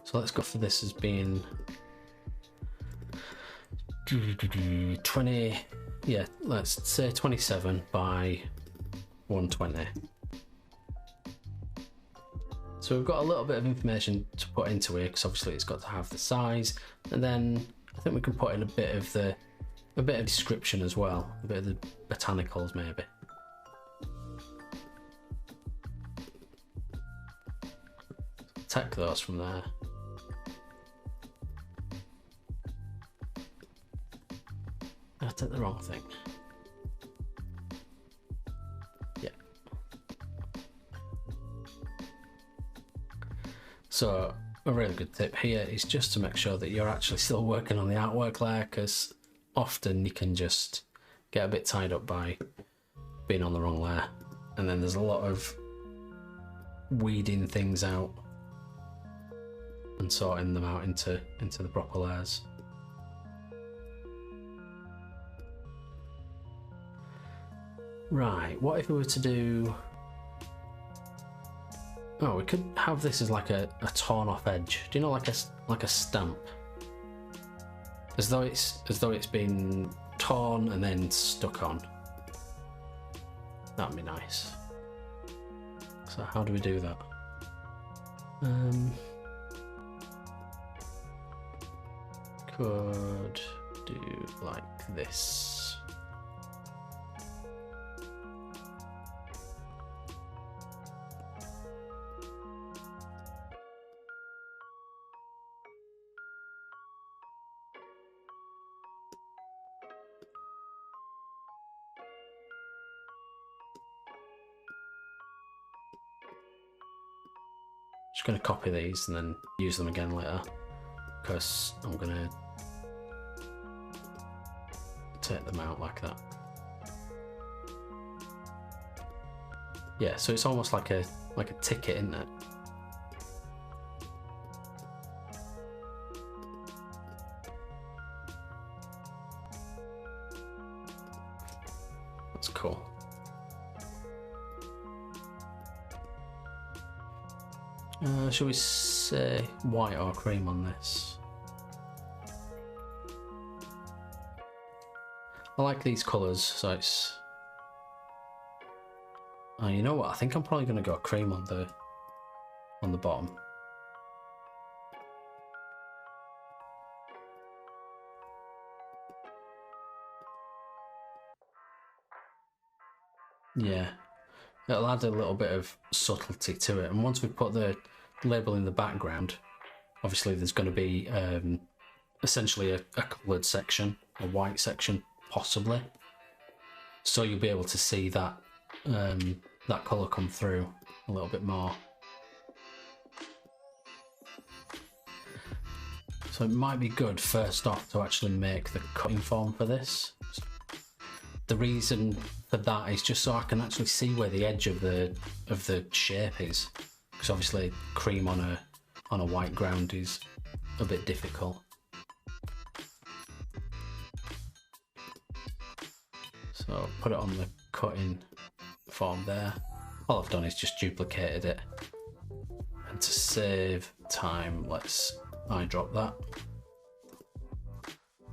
So let's go for this as being 20, yeah, let's say 27 by 120. So we've got a little bit of information to put into here because obviously it's got to have the size, and then I think we can put in a bit of description as well, a bit of the botanicals maybe. Take those from there. I took the wrong thing. Yeah. So a really good tip here is just to make sure that you're actually still working on the artwork layer, because often you can just get a bit tied up by being on the wrong layer, and then there's a lot of weeding things out and sorting them out into the proper layers. Right, what if we were to do... Oh, we could have this as like a torn off edge. Do you know, like a stamp? As though it's been torn and then stuck on. That'd be nice. So how do we do that? Could do like this. Just going to copy these and then use them again later, because I'm going to take them out like that. Yeah, so it's almost like a ticket, isn't it? That's cool. Shall we say white or cream on this? I like these colours, so it's... Oh, you know what? I think I'm probably going to go cream on the bottom. Yeah, it'll add a little bit of subtlety to it, and once we put the label in the background, obviously there's going to be essentially a coloured section, a white section possibly, so you'll be able to see that that colour come through a little bit more. So it might be good first off to actually make the cutting form for this. The reason for that is just so I can actually see where the edge of the shape is, because obviously cream on a white ground is a bit difficult. So put it on the cutting form there. All I've done is just duplicated it, and to save time, let's eyedrop that,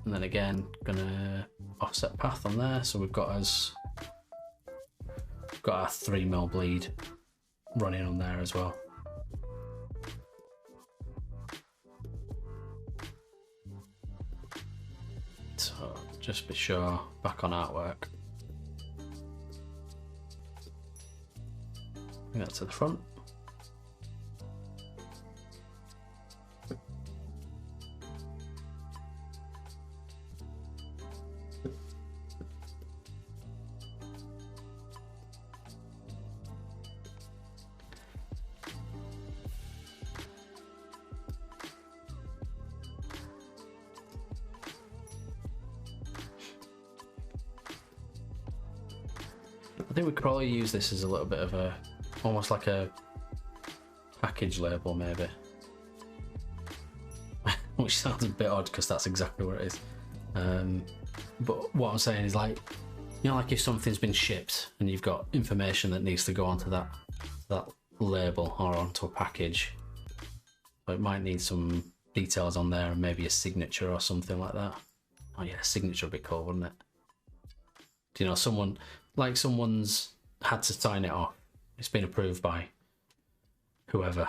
and then again gonna offset path on there, so we've got our 3mm bleed running on there as well. So just be sure, back on artwork, bring that to the front. think we could probably use this as a little bit of a, almost like a package label maybe. Which sounds a bit odd because that's exactly what it is. But what I'm saying is, like, you know, like if something's been shipped and you've got information that needs to go onto that label or onto a package, so it might need some details on there and maybe a signature or something like that. Oh yeah, signature would be cool, wouldn't it? Do you know, someone's had to sign it off. It's been approved by whoever.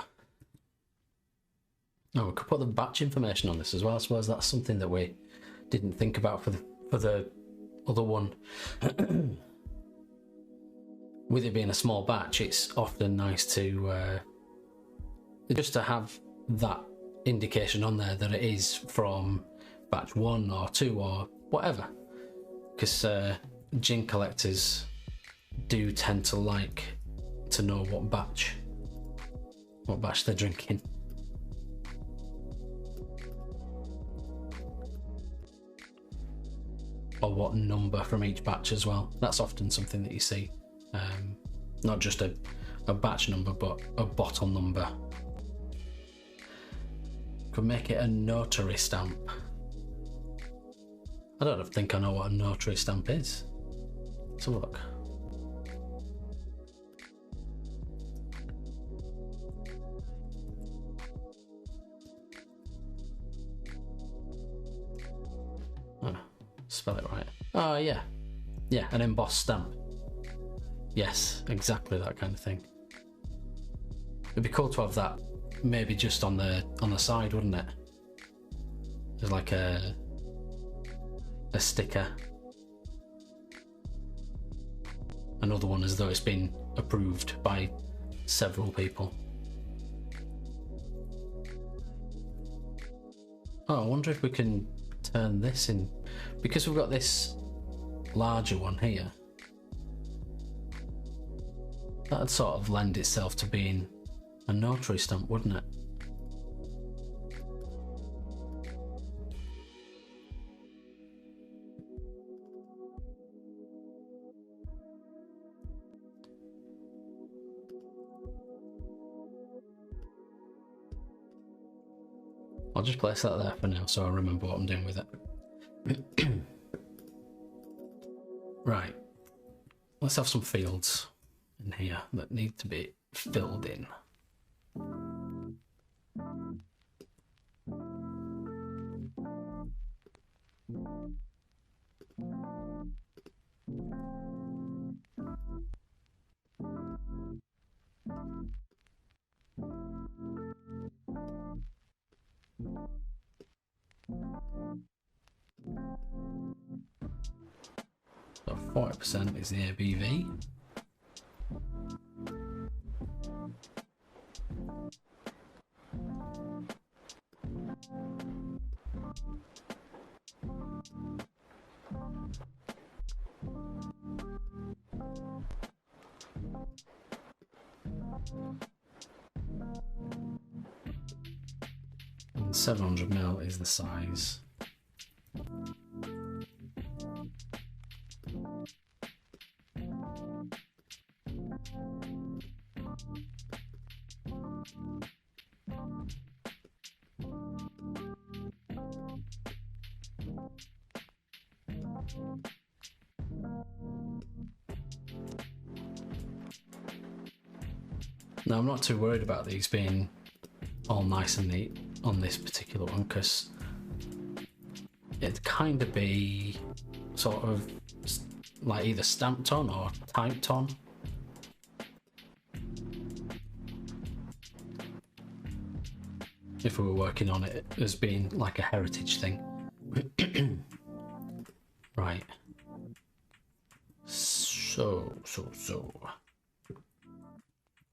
Oh, we could put the batch information on this as well. I suppose that's something that we didn't think about for the other one. With it being a small batch, it's often nice to just to have that indication on there that it is from batch 1 or 2 or whatever, because gin collectors do tend to like to know what batch they're drinking. Or what number from each batch as well. That's often something that you see. Not just a batch number, but a bottle number. Could make it a notary stamp. I don't think I know what a notary stamp is. Let's have a look. Oh, spell it right. Oh yeah. Yeah, an embossed stamp. Yes, exactly that kind of thing. It'd be cool to have that maybe just on the side, wouldn't it? There's like a sticker. Another one as though it's been approved by several people. Oh, I wonder if we can turn this in, because we've got this larger one here. That'd sort of lend itself to being a notary stamp, wouldn't it? I'll just place that there for now so I remember what I'm doing with it. Right, let's have some fields in here that need to be filled in. So 40% is the ABV. And 700ml is the size. Now I'm not too worried about these being all nice and neat on this particular one, because it'd kind of be sort of like either stamped on or typed on. If we were working on it as being like a heritage thing. Right. So.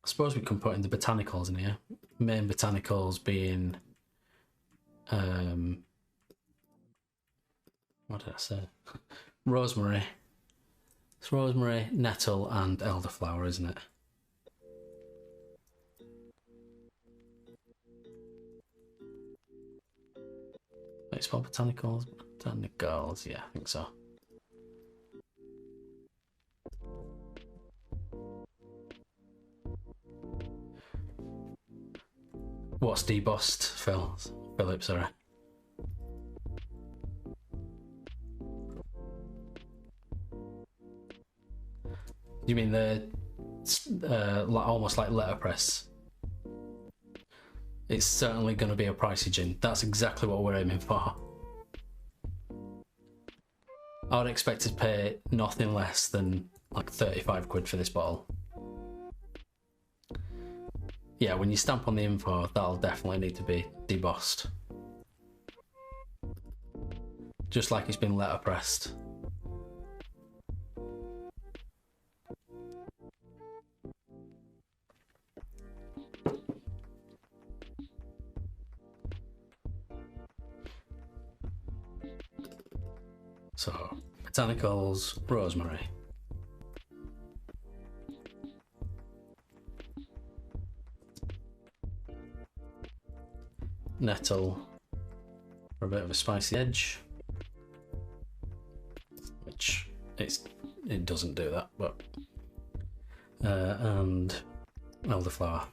I suppose we can put in the botanicals in here. Main botanicals being, what did I say? Rosemary. It's rosemary, nettle, and elderflower, isn't it? Wait, it's called botanicals? Botanicals, yeah, I think so. What's debossed, Philip, sorry. You mean the almost like letterpress? It's certainly going to be a pricey gin. That's exactly what we're aiming for. I would expect to pay nothing less than like 35 quid for this bottle. Yeah, when you stamp on the info, that'll definitely need to be debossed. Just like it's been letterpressed. So, botanicals, rosemary. Nettle for a bit of a spicy edge. Which it doesn't do that, but and elderflower.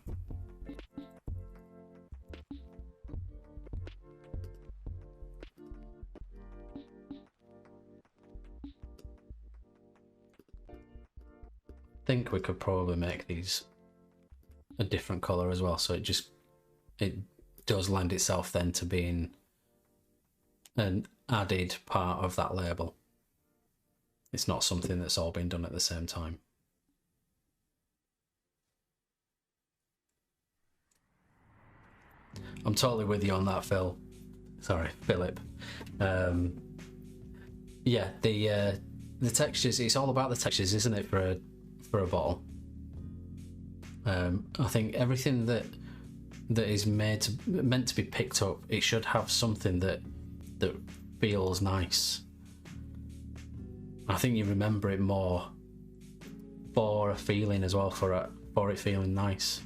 I think we could probably make these a different colour as well, so it does lend itself then to being an added part of that label. It's not something that's all been done at the same time. I'm totally with you on that, Phil. Sorry, Philip. Yeah, the textures. It's all about the textures, isn't it? For a bottle. I think everything that is meant to be picked up, it should have something that feels nice. I think you remember it more for a feeling as well, for it feeling nice.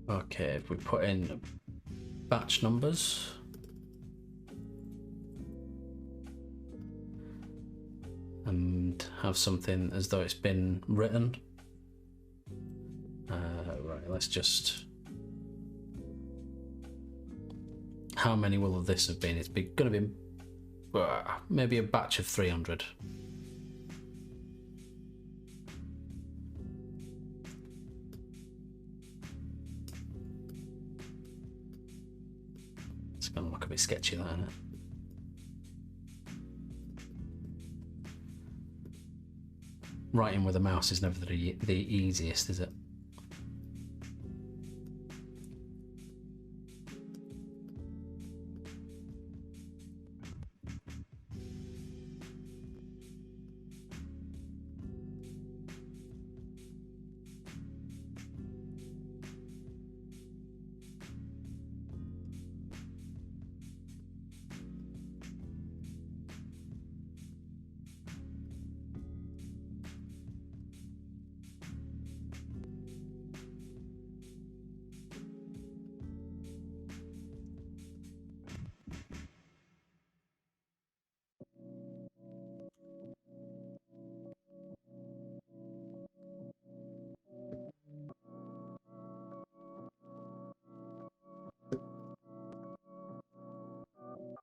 Okay, if we put in batch numbers. And have something as though it's been written. Right, let's just... How many will this have been? It's going to be maybe a batch of 300. It's going to look a bit sketchy, that, isn't it? Writing with a mouse is never the easiest, is it?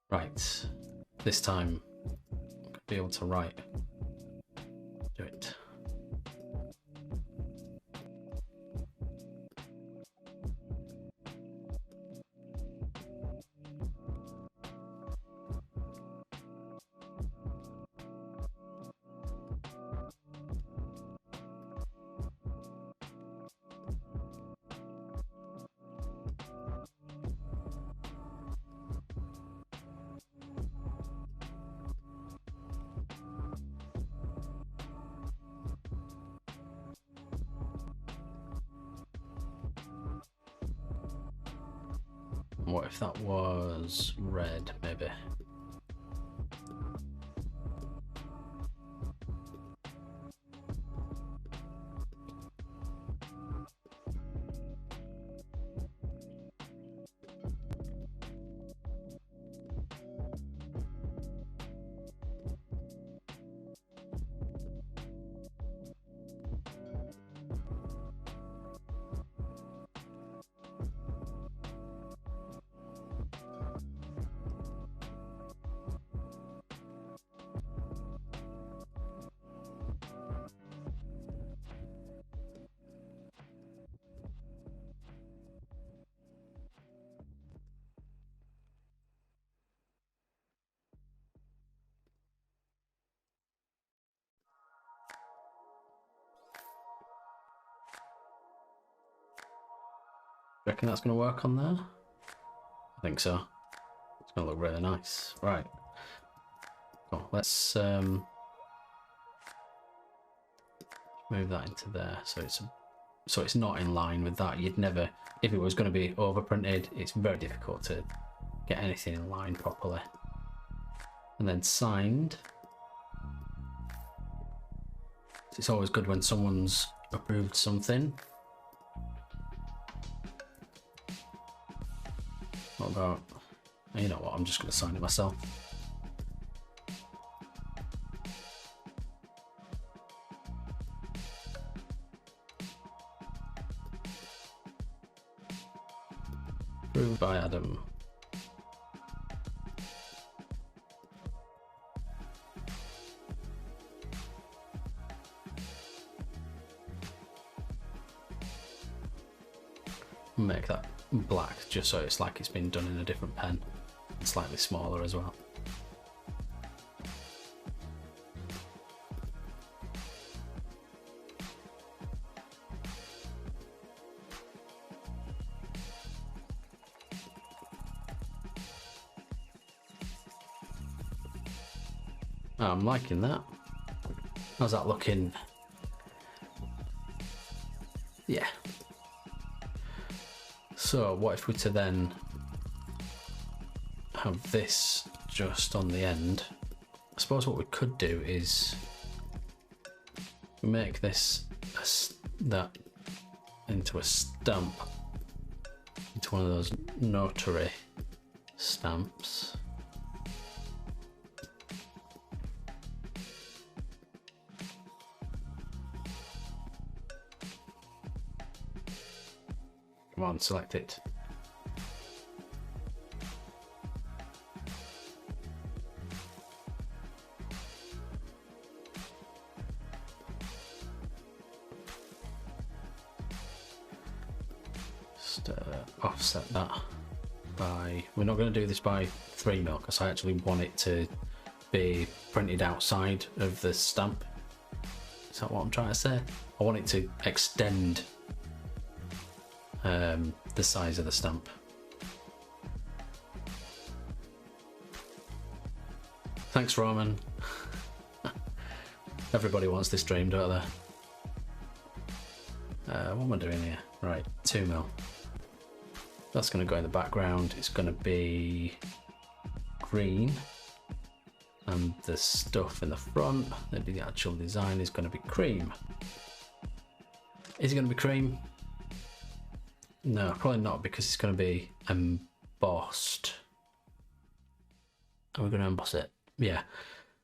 Right, this time I'll be able to write. Do it. What if that was red, maybe? Reckon that's going to work on there? I think so. It's going to look really nice. Right. Cool. Let's move that into there. So it's not in line with that. You'd never, if it was going to be overprinted, it's very difficult to get anything in line properly. And then signed. It's always good when someone's approved something. What about, you know what, I'm just going to sign it myself. Approved by Adam. Make that black just so it's like it's been done in a different pen, and slightly smaller as well. I'm liking that. How's that looking? Yeah. So what if we to then have this just on the end? I suppose what we could do is make this that into a stamp, into one of those notary stamps. Come on, select it. Just offset that by, we're not going to do this by 3mm because I actually want it to be printed outside of the stamp. Is that what I'm trying to say? I want it to extend the size of the stamp. Thanks, Roman. Everybody wants this dream, don't they? What am I doing here? Right, 2mm. That's going to go in the background. It's going to be green, and the stuff in the front, maybe the actual design, is going to be cream. Is it going to be cream? No, probably not, because it's going to be embossed. Are we going to emboss it? Yeah,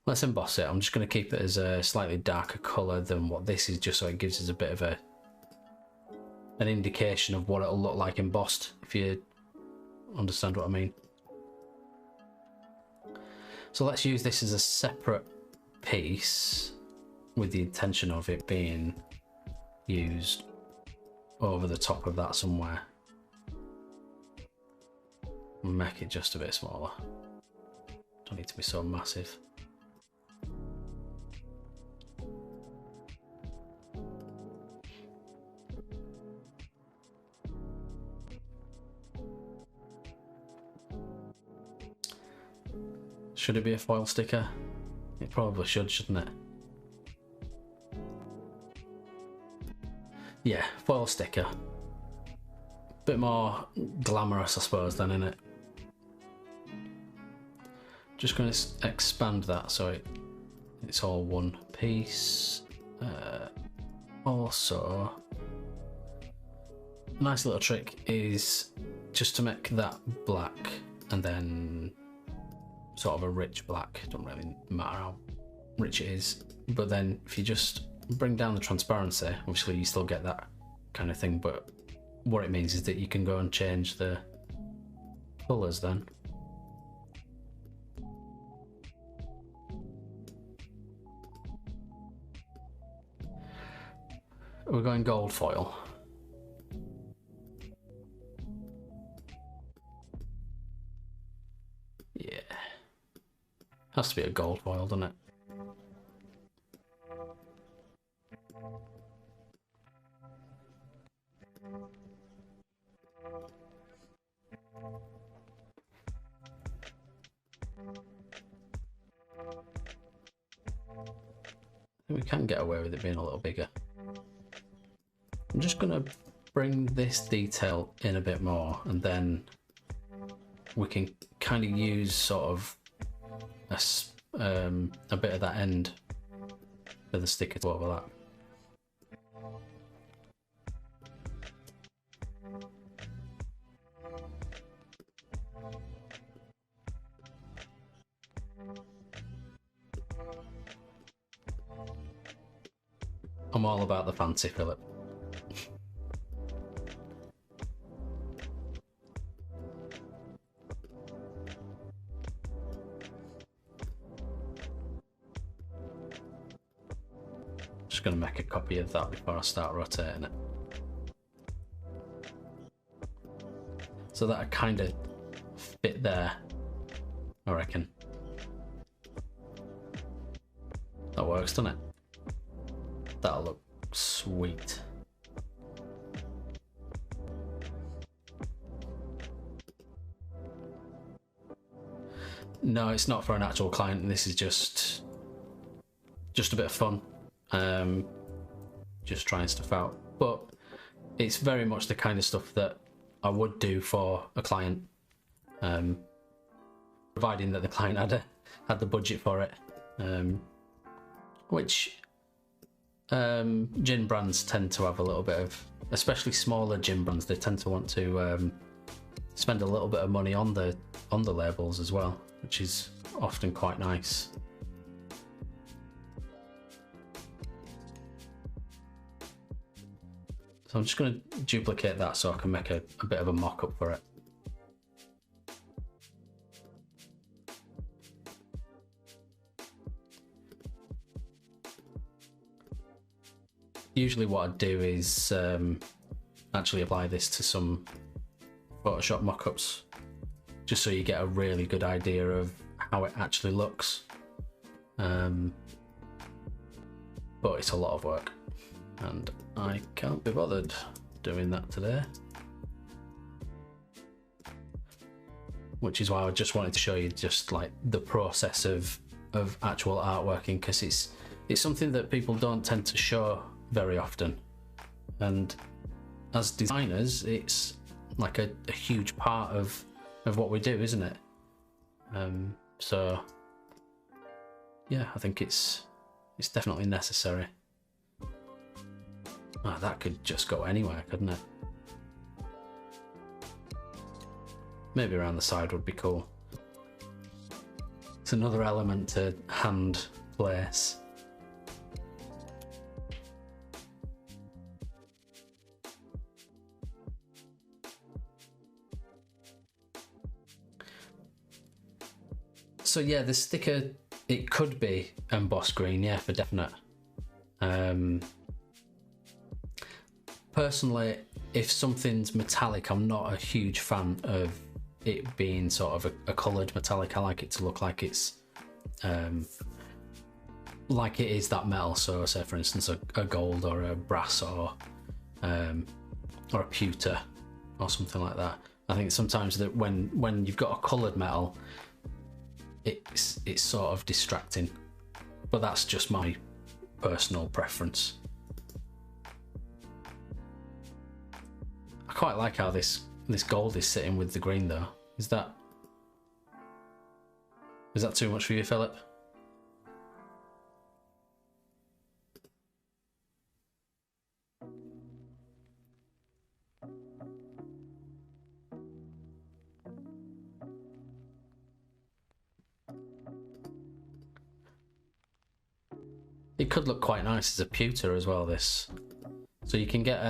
let's emboss it. I'm just going to keep it as a slightly darker colour than what this is, just so it gives us a bit of an indication of what it'll look like embossed, if you understand what I mean. So let's use this as a separate piece with the intention of it being used over the top of that somewhere. Make it just a bit smaller. Don't need to be so massive. Should it be a foil sticker? It probably should, shouldn't it? Yeah, foil sticker. Bit more glamorous, I suppose, then, isn't it? Just going to expand that so it's all one piece. Also, a nice little trick is just to make that black and then sort of a rich black. It doesn't really matter how rich it is, but then if you just bring down the transparency, obviously you still get that kind of thing, but what it means is that you can go and change the colours then. We're going gold foil. Yeah. Has to be a gold foil, doesn't it? we can get away with it being a little bigger. I'm just going to bring this detail in a bit more, and then we can kind of use sort of a bit of that end for the sticker to overlap. I'm all about the fancy, Philip. Just going to make a copy of that before I start rotating it. So that I kind of fit there, I reckon. That works, doesn't it? That'll look sweet. No, it's not for an actual client. This is just a bit of fun. Just trying stuff out. But it's very much the kind of stuff that I would do for a client, providing that the client had the budget for it, which gin brands tend to have a little bit of, especially smaller gin brands, they tend to want to spend a little bit of money on the labels as well, which is often quite nice. So I'm just going to duplicate that so I can make a bit of a mock-up for it. Usually what I'd do is actually apply this to some Photoshop mock-ups, just so you get a really good idea of how it actually looks. But it's a lot of work, and I can't be bothered doing that today. Which is why I just wanted to show you just like the process of actual artworking, because it's something that people don't tend to show very often, and as designers it's like a huge part of what we do, isn't it? So yeah, I think it's definitely necessary. Oh, that could just go anywhere, couldn't it? Maybe around the side would be cool. It's another element to hand place. So yeah, the sticker, it could be embossed green, yeah, for definite. Personally, if something's metallic, I'm not a huge fan of it being sort of a coloured metallic. I like it to look like it's like it is that metal. So say for instance a gold or a brass or a pewter or something like that. I think sometimes that when you've got a coloured metal, it's sort of distracting, but that's just my personal preference. I quite like how this gold is sitting with the green though. Is that too much for you, Philip? It could look quite nice as a pewter as well, this. So you can get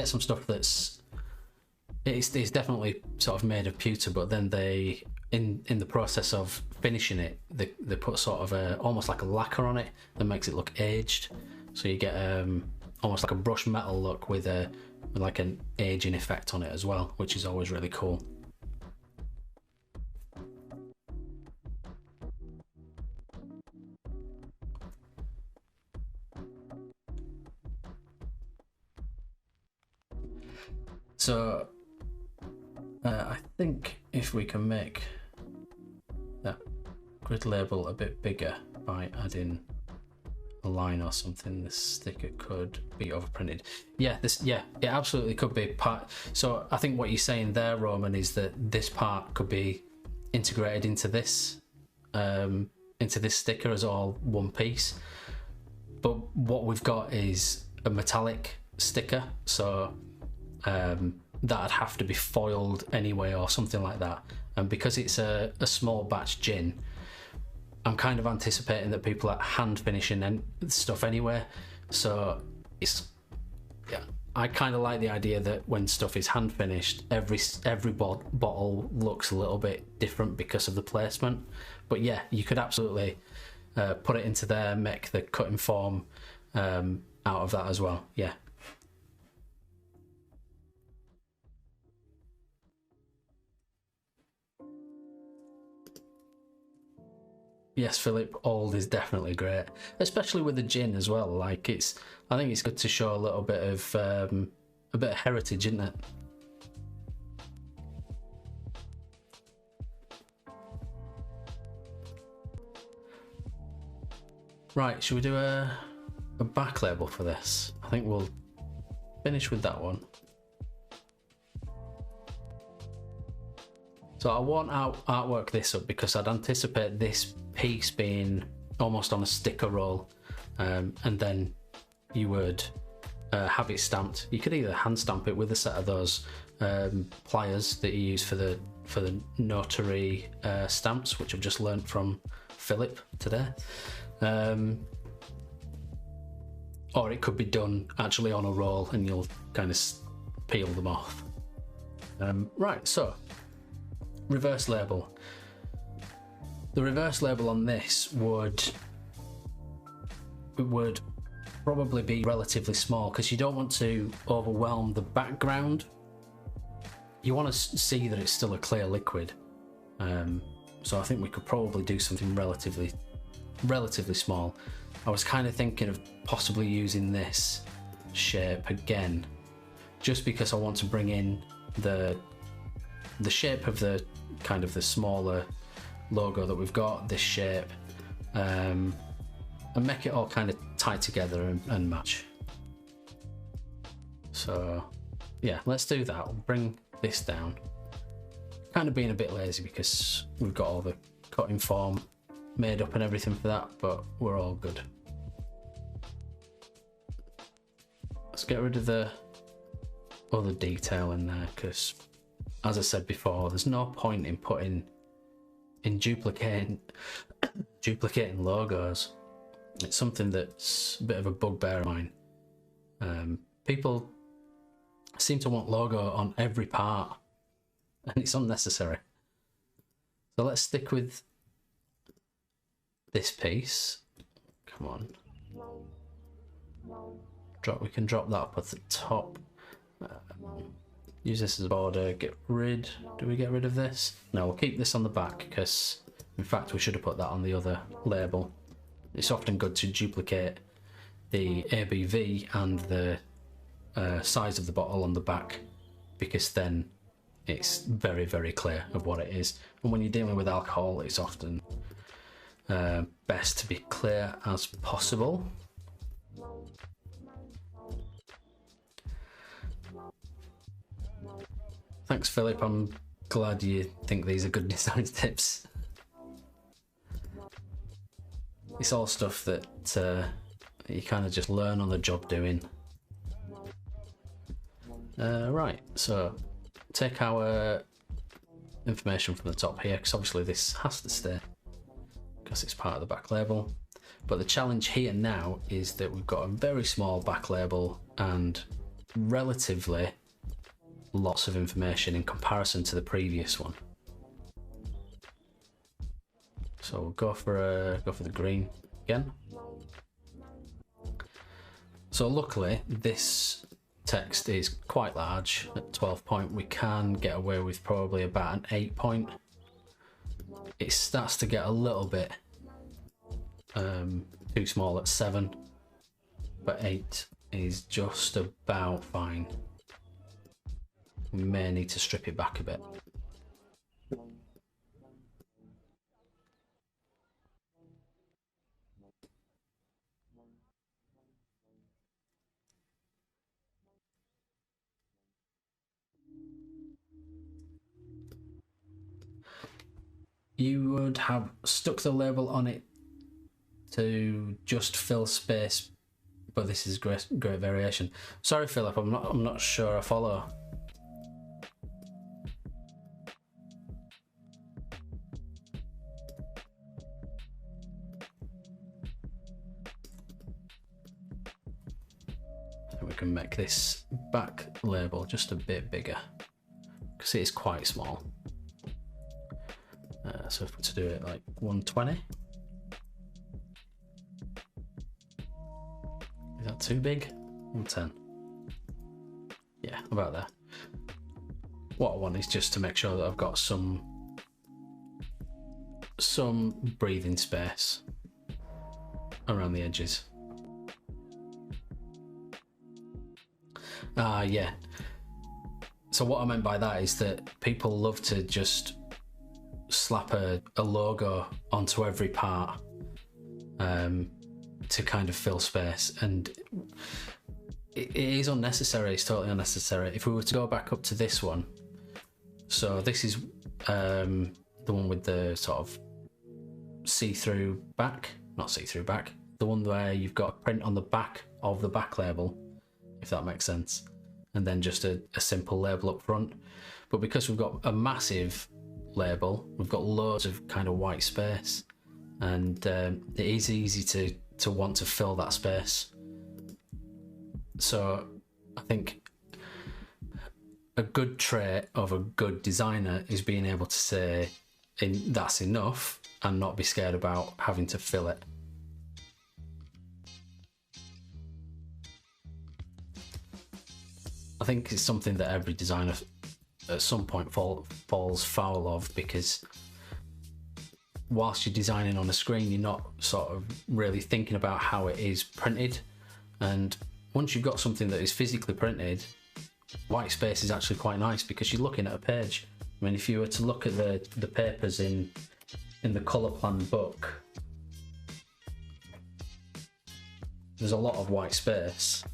some stuff that's it's definitely sort of made of pewter, but then they in the process of finishing it, they put sort of almost like a lacquer on it that makes it look aged. So you get almost like a brushed metal look with like an aging effect on it as well, which is always really cool. So I think if we can make that grid label a bit bigger, by adding a line or something, this sticker could be overprinted. Yeah, it absolutely could be part. So I think what you're saying there, Roman, is that this part could be integrated into this sticker as all one piece. But what we've got is a metallic sticker, so that'd have to be foiled anyway or something like that. And because it's a small batch gin, I'm kind of anticipating that people are hand finishing and stuff anyway. So I kind of like the idea that when stuff is hand finished, every bottle looks a little bit different because of the placement. But yeah, you could absolutely put it into there, make the cutting form out of that as well. Yeah. Yes, Philip, old is definitely great, especially with the gin as well. Like I think it's good to show a little bit of heritage, isn't it? Right, should we do a back label for this? I think we'll finish with that one. So I won't artwork this up because I'd anticipate this piece being almost on a sticker roll, and then you would have it stamped. You could either hand stamp it with a set of those pliers that you use for the notary stamps, which I've just learnt from Philip today, or it could be done actually on a roll and you'll kind of peel them off. Right, so reverse label. The reverse label on this would probably be relatively small because you don't want to overwhelm the background. You want to see that it's still a clear liquid. So I think we could probably do something relatively small. I was kind of thinking of possibly using this shape again, just because I want to bring in the shape of the kind of the smaller logo that we've got, this shape, and make it all kind of tie together and match. So yeah, let's do that. We'll bring this down. Kind of being a bit lazy because we've got all the cutting form made up and everything for that, but we're all good. Let's get rid of the other detail in there because, as I said before, there's no point in duplicating logos. It's something that's a bit of a bugbear of mine. People seem to want logo on every part, and it's unnecessary. So let's stick with this piece. Come on. We can drop that up at the top. Use this as a border. Do we get rid of this? No, we'll keep this on the back because in fact we should have put that on the other label. It's often good to duplicate the ABV and the size of the bottle on the back, because then it's very, very clear of what it is. And when you're dealing with alcohol, it's often best to be clear as possible. Thanks, Philip. I'm glad you think these are good design tips. It's all stuff that you kind of just learn on the job doing. Right, so take our information from the top here, because obviously this has to stay because it's part of the back label. But the challenge here now is that we've got a very small back label and relatively lots of information in comparison to the previous one. So we'll go for the green again. So luckily this text is quite large at 12 point. We can get away with probably about an 8 point. It starts to get a little bit too small at 7, but 8 is just about fine. We may need to strip it back a bit. you would have stuck the label on it to just fill space, but this is great variation. Sorry, Philip, I'm not sure I follow. So we can make this back label just a bit bigger because it is quite small. So if we're to do it like 120. Is that too big? 110. Yeah, about there. What I want is just to make sure that I've got some breathing space around the edges. Yeah. So what I meant by that is that people love to just slap a logo onto every part to kind of fill space, and it is unnecessary. It's totally unnecessary. If we were to go back up to this one, so this is the one with the sort of see-through back, not see-through back, the one where you've got a print on the back of the back label, if that makes sense, and then just a simple label up front. But because we've got a massive label, we've got loads of kind of white space, and it is easy to want to fill that space. So I think a good trait of a good designer is being able to say that's enough and not be scared about having to fill it. I think it's something that every designer at some point falls foul of, because whilst you're designing on a screen, you're not sort of really thinking about how it is printed. And once you've got something that is physically printed, white space is actually quite nice because you're looking at a page. I mean, if you were to look at the papers in the colour plan book, there's a lot of white space,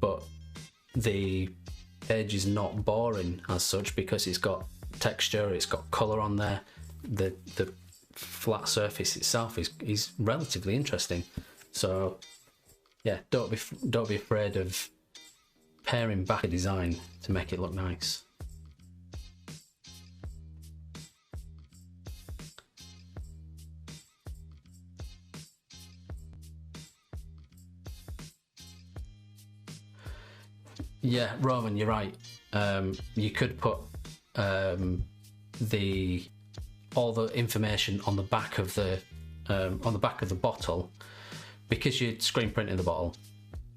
but the page is not boring as such because it's got texture, it's got colour on there. The flat surface itself is relatively interesting. So yeah, don't be afraid of paring back a design to make it look nice. Yeah, Roman, you're right. You could put all the information on the back of the bottle, because you're screen printing the bottle.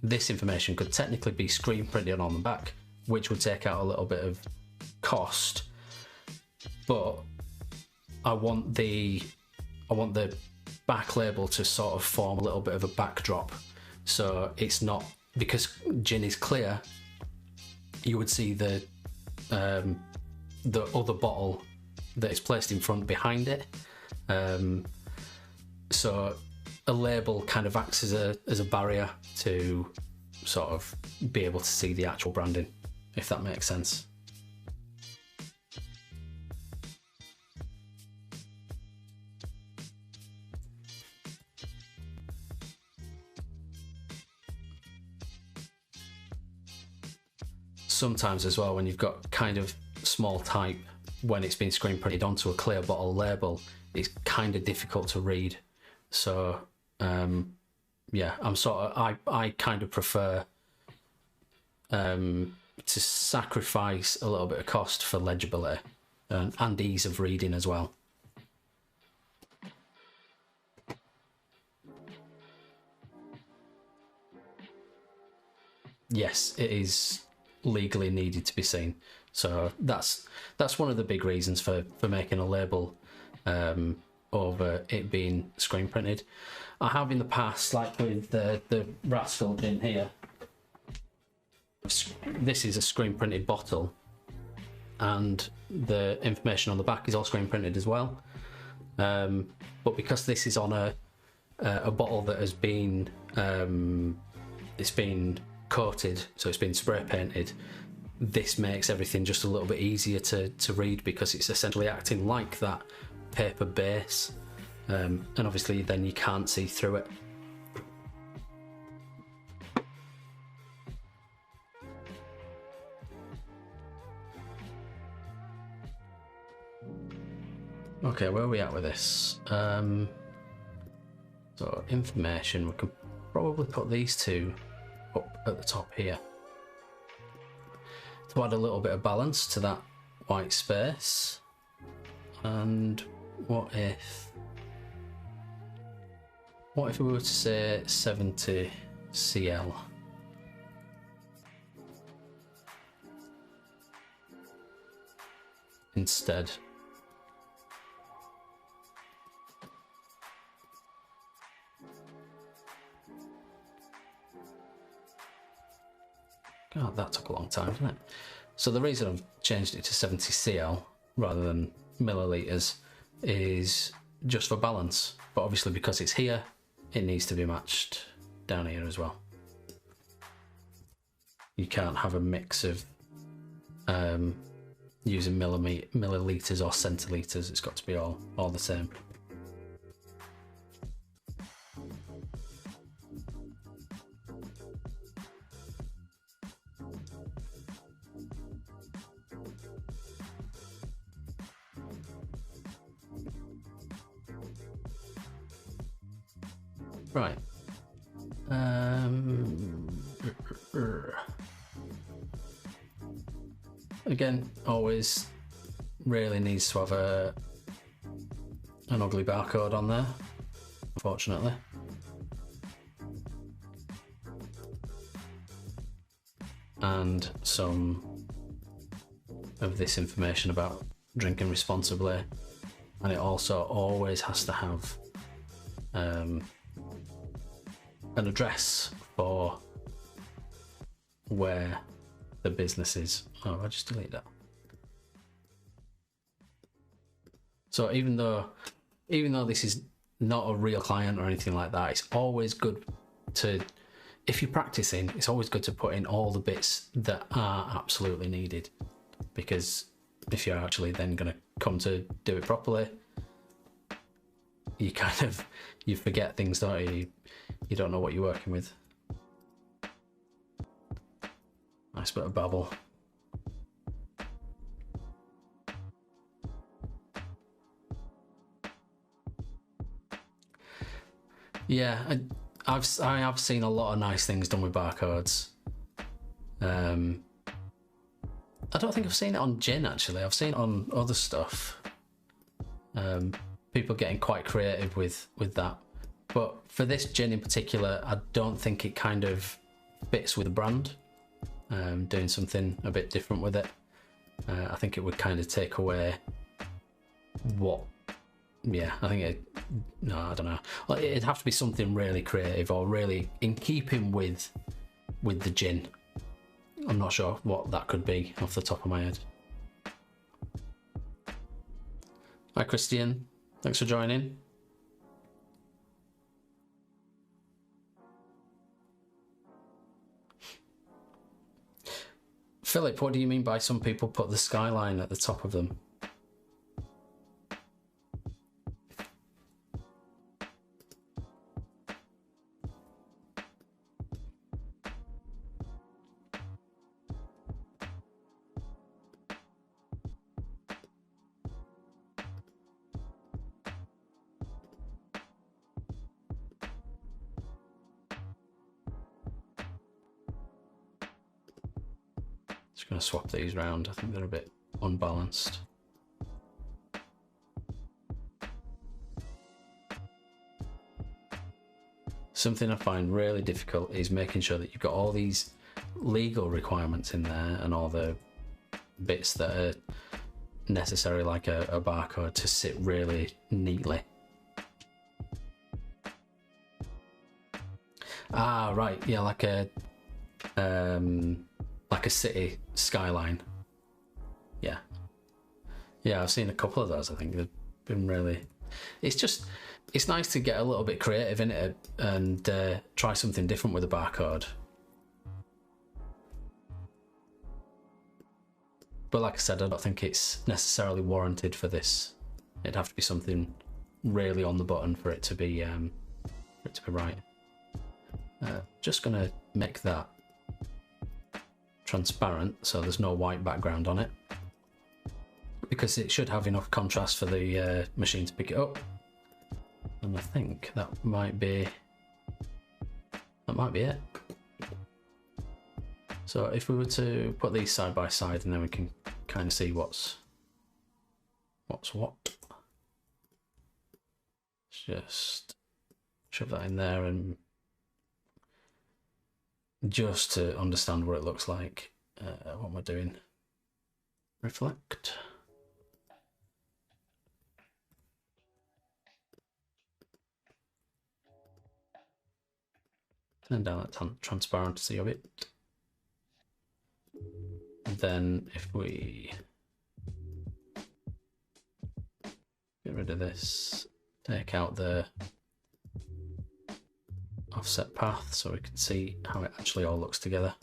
This information could technically be screen printed on the back, which would take out a little bit of cost. But I want the back label to sort of form a little bit of a backdrop, so it's not, because gin is clear, you would see the other bottle that is placed in front behind it. So a label kind of acts as a barrier to sort of be able to see the actual branding, if that makes sense. Sometimes as well, when you've got kind of small type, when it's been screen printed onto a clear bottle label, it's kind of difficult to read. So yeah, I kind of prefer to sacrifice a little bit of cost for legibility and ease of reading as well. Yes, it is legally needed to be seen. So that's one of the big reasons for making a label over it being screen printed. I have in the past, like with the Rascal gin here, this is a screen printed bottle, and the information on the back is all screen printed as well. But because this is on a bottle that has been it's been coated, so it's been spray painted, this makes everything just a little bit easier to read, because it's essentially acting like that paper base, and obviously then you can't see through it. Okay, where are we at with this? So information, we can probably put these two up at the top here to add a little bit of balance to that white space. And what if we were to say 70 CL? Instead. God, that took a long time, didn't it? So the reason I've changed it to 70 CL rather than milliliters is just for balance. But obviously because it's here, it needs to be matched down here as well. You can't have a mix of using milliliters or centiliters. It's got to be all the same. Right. Again, always really needs to have an ugly barcode on there, unfortunately. And some of this information about drinking responsibly. And it also always has to have an address for where the business is. Oh, I just delete that. So even though this is not a real client or anything like that, it's always good to, if you're practicing, it's always good to put in all the bits that are absolutely needed, because if you're actually then going to come to do it properly, you forget things, don't you? You don't know what you're working with. Nice bit of babble. Yeah, I have seen a lot of nice things done with barcodes. I don't think I've seen it on gin actually. I've seen it on other stuff. People getting quite creative with that. But for this gin in particular, I don't think it kind of fits with the brand. Doing something a bit different with it. I think it would kind of take away what. Yeah, I think no, I don't know. Like, it'd have to be something really creative or really in keeping with the gin. I'm not sure what that could be off the top of my head. Hi Christian, thanks for joining. Philip, what do you mean by some people put the skyline at the top of them? Just going to swap these round. I think they're a bit unbalanced. Something I find really difficult is making sure that you've got all these legal requirements in there and all the bits that are necessary, like a barcode, to sit really neatly. Ah, right, yeah, like a city skyline. Yeah, I've seen a couple of those. I think they've been really. It's nice to get a little bit creative in it and try something different with a barcode. But like I said, I don't think it's necessarily warranted for this It'd have to be something really on the button for it to be right. Just gonna make that transparent so there's no white background on it, because it should have enough contrast for the machine to pick it up. And I think that might be it. So if we were to put these side by side, and then we can kind of see what's what. Just shove that in there, and just to understand what it looks like. What am I doing? Reflect. Turn down that transparency of it. And then if we get rid of this, take out the offset path so we can see how it actually all looks together.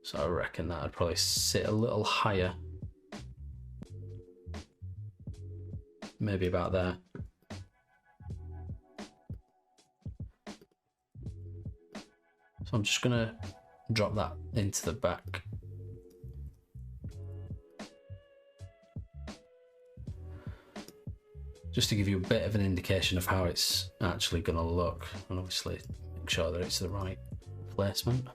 So I reckon that I'd probably sit a little higher, maybe about there. So I'm just gonna drop that into the back. Just to give you a bit of an indication of how it's actually gonna look, and obviously make sure that it's the right placement.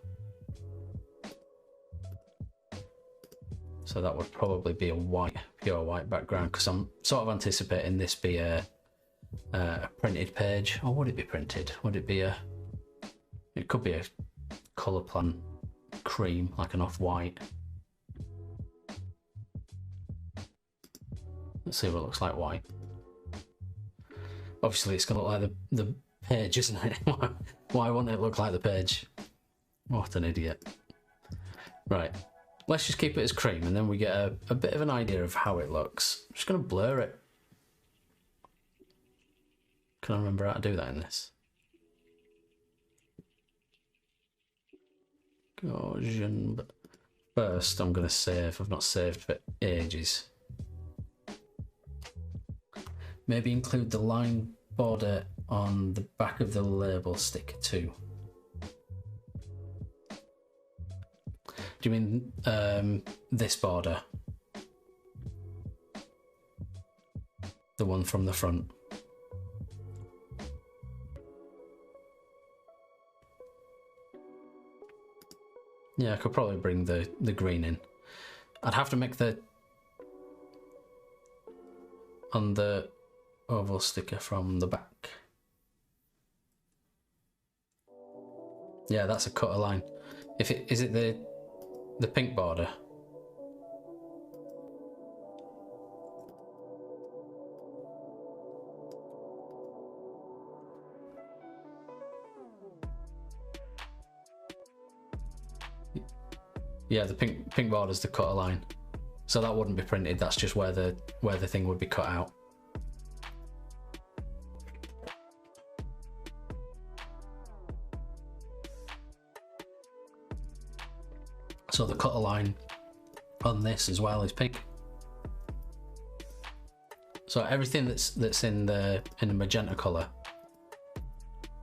So that would probably be a pure white background, because I'm sort of anticipating this be a printed page. Or would it be printed? Would it be it could be a colour plan cream, like an off-white. Let's see what it looks like white. Obviously it's gonna look like the page, isn't it? Why wouldn't it look like the page? What an idiot. Right, let's just keep it as cream, and then we get a bit of an idea of how it looks. I'm just gonna blur it. Can I remember how to do that in this? Gaussian, but first I'm gonna save. I've not saved for ages. Maybe include the line border on the back of the label sticker too. Do you mean this border? The one from the front? Yeah, I could probably bring the green in. I'd have to make on the oval sticker from the back. Yeah, that's a cut line. Is it the pink border? Yeah, the pink border is the cut line. So that wouldn't be printed. That's just where the thing would be cut out. So the cut line on this as well is pink. So everything that's in the magenta colour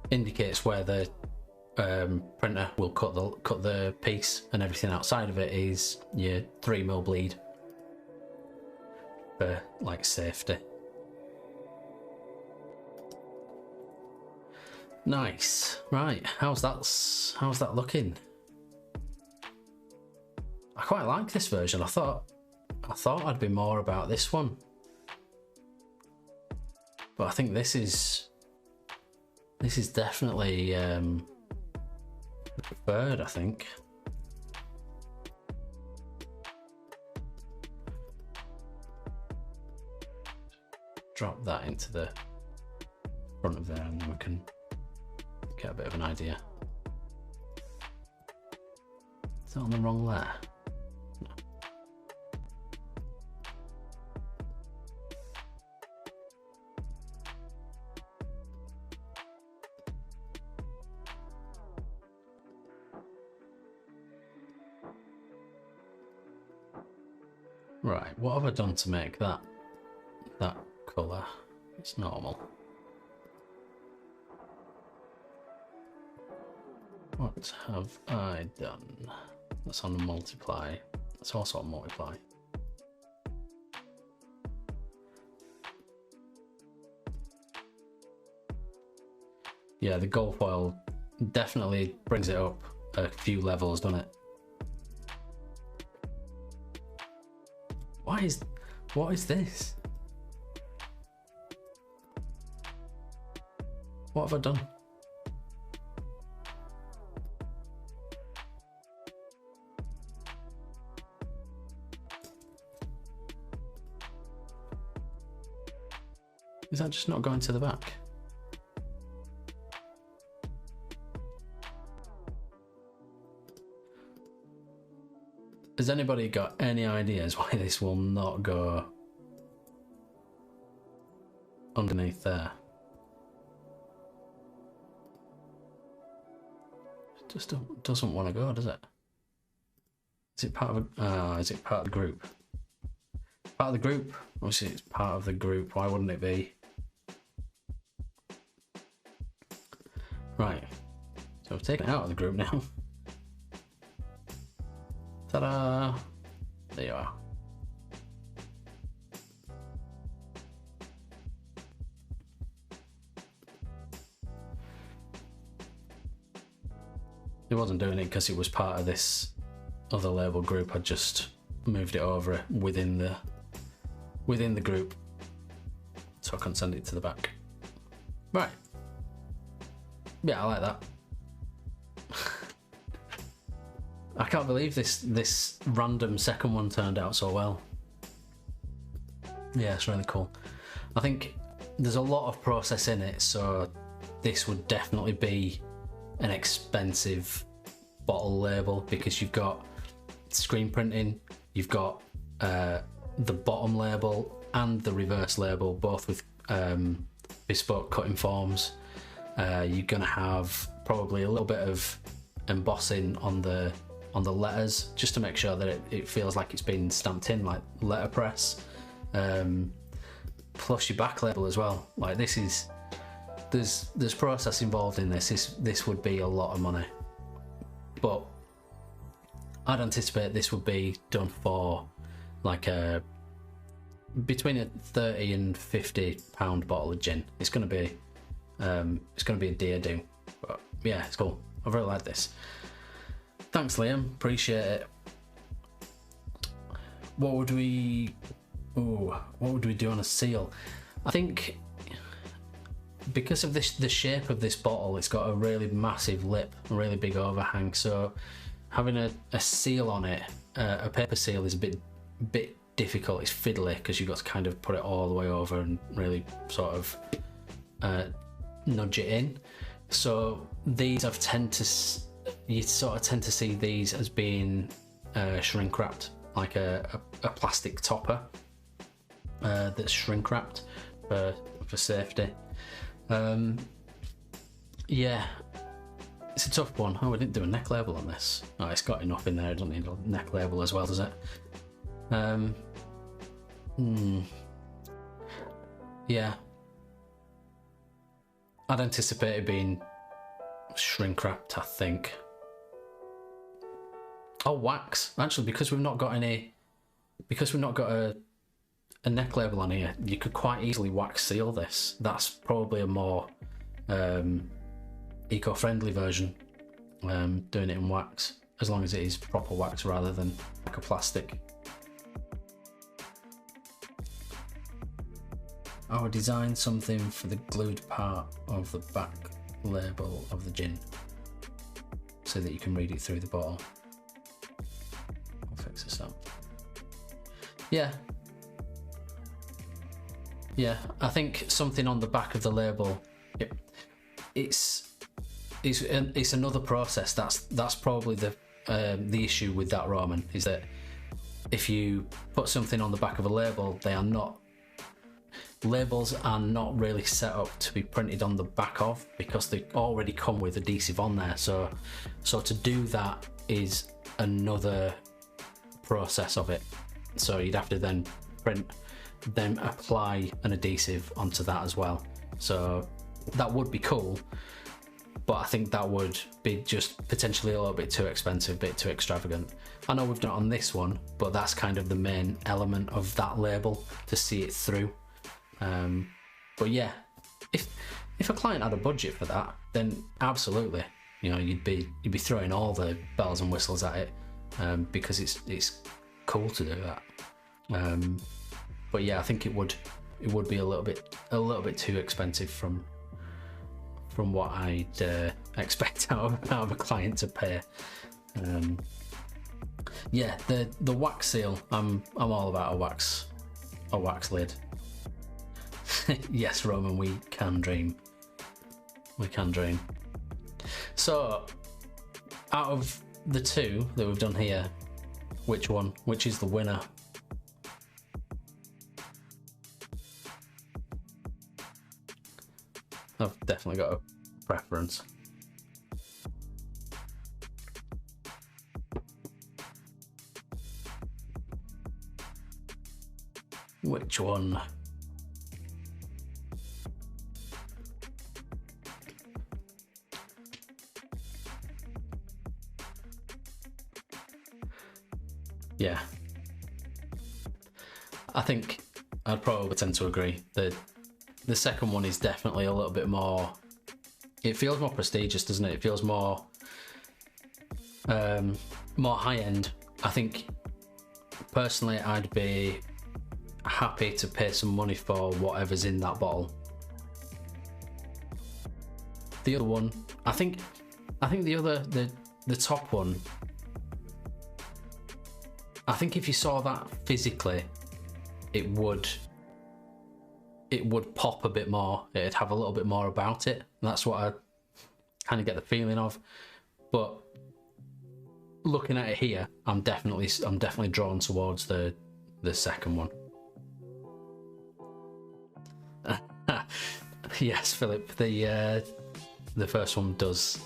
indicates where the printer will cut the piece, and everything outside of it is your 3mm bleed for like safety. Nice. Right, how's that looking? I quite like this version. I thought I'd be more about this one, but I think this is definitely preferred, I think. Drop that into the front of there, and then we can get a bit of an idea. Is that on the wrong layer? No. Right, what have I done to make that colour? It's normal. What have I done? That's on a multiply. That's also on multiply. Yeah, the gold foil definitely brings it up a few levels, doesn't it? What is this? What have I done? Is that just not going to the back? Has anybody got any ideas why this will not go underneath there? It just doesn't want to go, does it? Is it part of is it part of the group? Part of the group? Obviously it's part of the group, why wouldn't it be? Right, so I've taken it out of the group now. Ta-da! There you are. It wasn't doing it because it was part of this other label group. I just moved it over within the group, so I can send it to the back. Right. Yeah, I like that. I can't believe this random second one turned out so well. Yeah, it's really cool. I think there's a lot of process in it, so this would definitely be an expensive bottle label because you've got screen printing, you've got the bottom label and the reverse label, both with bespoke cutting forms. You're gonna have probably a little bit of embossing on the letters just to make sure that it feels like it's been stamped in, like letterpress. Plus your back label as well. Like this is, there's process involved in this. This would be a lot of money, but I'd anticipate this would be done for like a between a 30 and 50 pound bottle of gin. It's gonna be a dear do, but yeah, it's cool. I really like this. Thanks, Liam. Appreciate it. What would we do on a seal? I think because of the shape of this bottle, it's got a really massive lip, a really big overhang. So having a seal on it, a paper seal, is a bit difficult. It's fiddly because you've got to kind of put it all the way over and really sort of nudge it in. So these you sort of tend to see these as being shrink wrapped, like a plastic topper that's shrink wrapped for safety. Yeah, it's a tough one. Oh, we didn't do a neck label on this. Oh, it's got enough in there. It doesn't need a neck label as well, does it? Yeah, I'd anticipate it being shrink wrapped, I think. Oh, wax. Actually, because we've not got a neck label on here, you could quite easily wax seal this. That's probably a more eco-friendly version, doing it in wax, as long as it is proper wax rather than like a plastic. I would design something for the glued part of the back label of the gin so that you can read it through the bottle. I'll fix this up. Yeah, I think something on the back of the label, it's another process. That's probably the issue with that, Roman, is that if you put something on the back of a label, labels are not really set up to be printed on the back of, because they already come with adhesive on there. So to do that is another process of it. So you'd have to then print, then apply an adhesive onto that as well. So that would be cool, but I think that would be just potentially a little bit too expensive, a bit too extravagant. I know we've done it on this one, but that's kind of the main element of that label, to see it through. But yeah, if a client had a budget for that, then absolutely, you know, you'd be throwing all the bells and whistles at it, because it's cool to do that. But yeah, I think it would be a little bit too expensive from what I'd expect out of a client to pay. Yeah, the wax seal, I'm all about a wax lid. Yes, Roman, we can dream. We can dream. So, out of the two that we've done here, which is the winner? I've definitely got a preference. Which one? Yeah, I think I'd probably tend to agree. The second one is definitely a little bit more, it feels more prestigious, doesn't it? It feels more high end. I think personally I'd be happy to pay some money for whatever's in that bottle. The other one, I think the top one, I think if you saw that physically, it would pop a bit more. It'd have a little bit more about it. And that's what I kind of get the feeling of. But looking at it here, I'm definitely drawn towards the second one. Yes, Philip. The first one does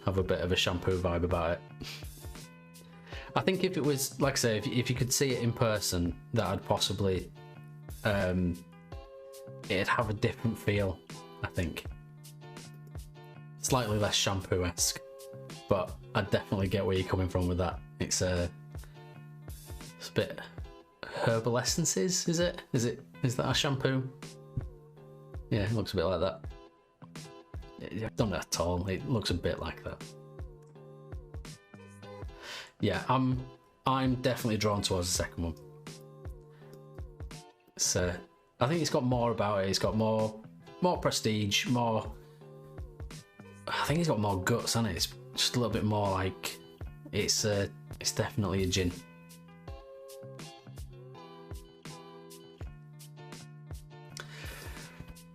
have a bit of a shampoo vibe about it. I think if it was, like I say, if you could see it in person, that I'd possibly, it'd have a different feel, I think. Slightly less shampoo-esque, but I definitely get where you're coming from with that. It's a bit herbal essences, is it? Is that a shampoo? Yeah, it looks a bit like that. Not at all, it looks a bit like that. Yeah, I'm definitely drawn towards the second one. So I think it's got more about it. It's got more prestige, more. I think it's got more guts, hasn't it? It's just a little bit more like it's definitely a gin.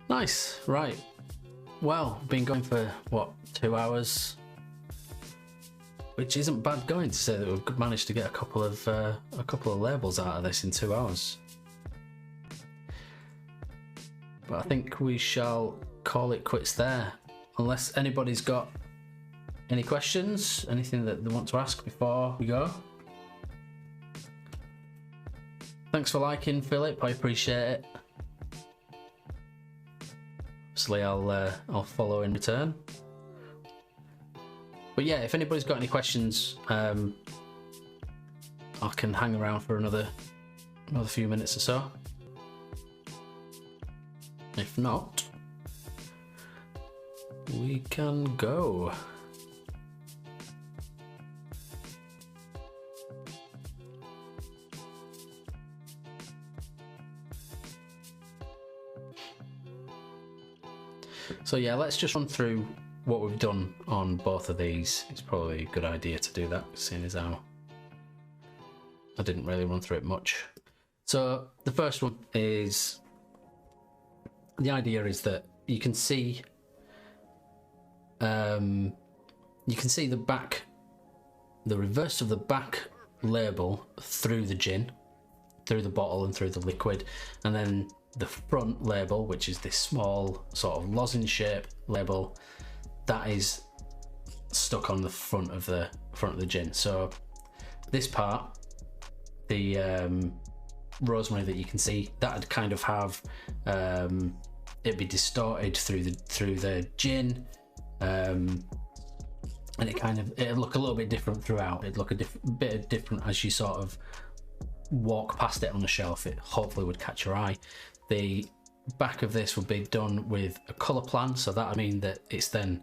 Nice, right. Well, been going for what, 2 hours? Which isn't bad going, to say that we've managed to get a couple of labels out of this in 2 hours. But I think we shall call it quits there, unless anybody's got any questions, anything that they want to ask before we go. Thanks for liking, Philip. I appreciate it. Obviously, I'll follow in return. But yeah, if anybody's got any questions, I can hang around for another few minutes or so. If not, we can go. So yeah, let's just run through what we've done on both of these. It's probably a good idea to do that, seeing as how I didn't really run through it much. So the first one is, the idea is that you can see the back, the reverse of the back label through the gin, through the bottle and through the liquid, and then the front label, which is this small sort of lozenge shape label, that is stuck on the front of the gin. So this part, the rosemary that you can see, that'd kind of have it'd be distorted through the gin, and it'd look a little bit different throughout. It'd look a bit different as you sort of walk past it on the shelf. It hopefully would catch your eye. The back of this would be done with a colour plan, so that would mean that it's then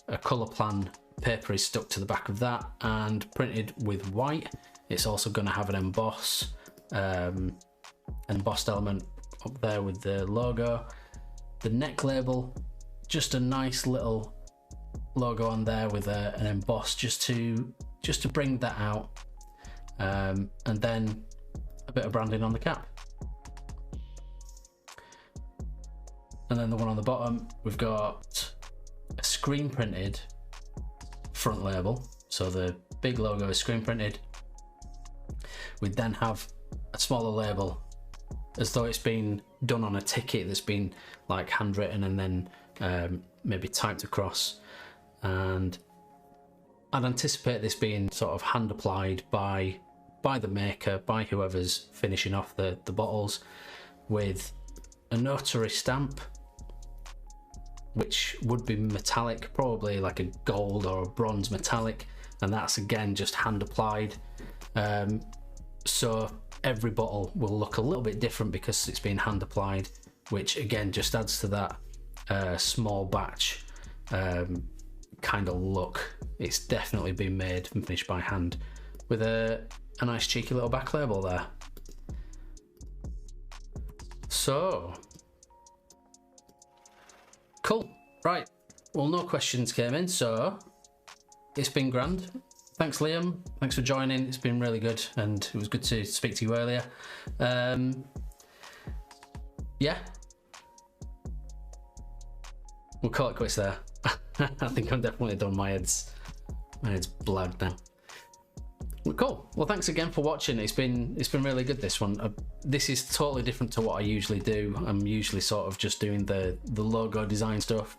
a colour plan paper is stuck to the back of that and printed with white. It's also going to have an embossed element up there with the logo. The neck label, just a nice little logo on there with an emboss just to bring that out, and then a bit of branding on the cap. And then the one on the bottom, we've got a screen printed front label, so the big logo is screen printed. We then have a smaller label as though it's been done on a ticket that's been like handwritten and then maybe typed across. And I'd anticipate this being sort of hand applied by the maker, by whoever's finishing off the bottles, with a notary stamp, which would be metallic, probably like a gold or a bronze metallic, and that's again just hand applied. So every bottle will look a little bit different because it's been hand applied, which again just adds to that small batch kind of look. It's definitely been made and finished by hand with a nice cheeky little back label there. So cool, right, well, no questions came in, so it's been grand. Thanks, Liam, thanks for joining. It's been really good, and it was good to speak to you earlier. Yeah, we'll call it quits there. I think I'm definitely done. My head's blagged now. Well, cool. Well, thanks again for watching. It's been really good, this one. This is totally different to what I usually do. I'm usually sort of just doing the logo design stuff,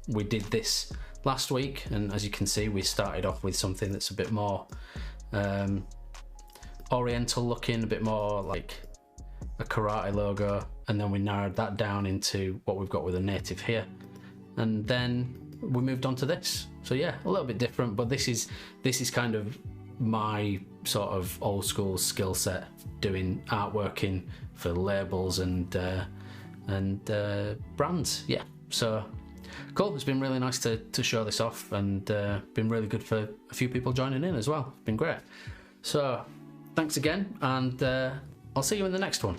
we did this last week, and as you can see, we started off with something that's a bit more oriental looking, a bit more like a karate logo, and then we narrowed that down into what we've got with a native here, and then we moved on to this. So yeah, a little bit different, but this is kind of my sort of old school skill set, doing artworking for labels and brands. Yeah, so cool. It's been really nice to show this off, and been really good for a few people joining in as well. It's been great. So thanks again, and I'll see you in the next one.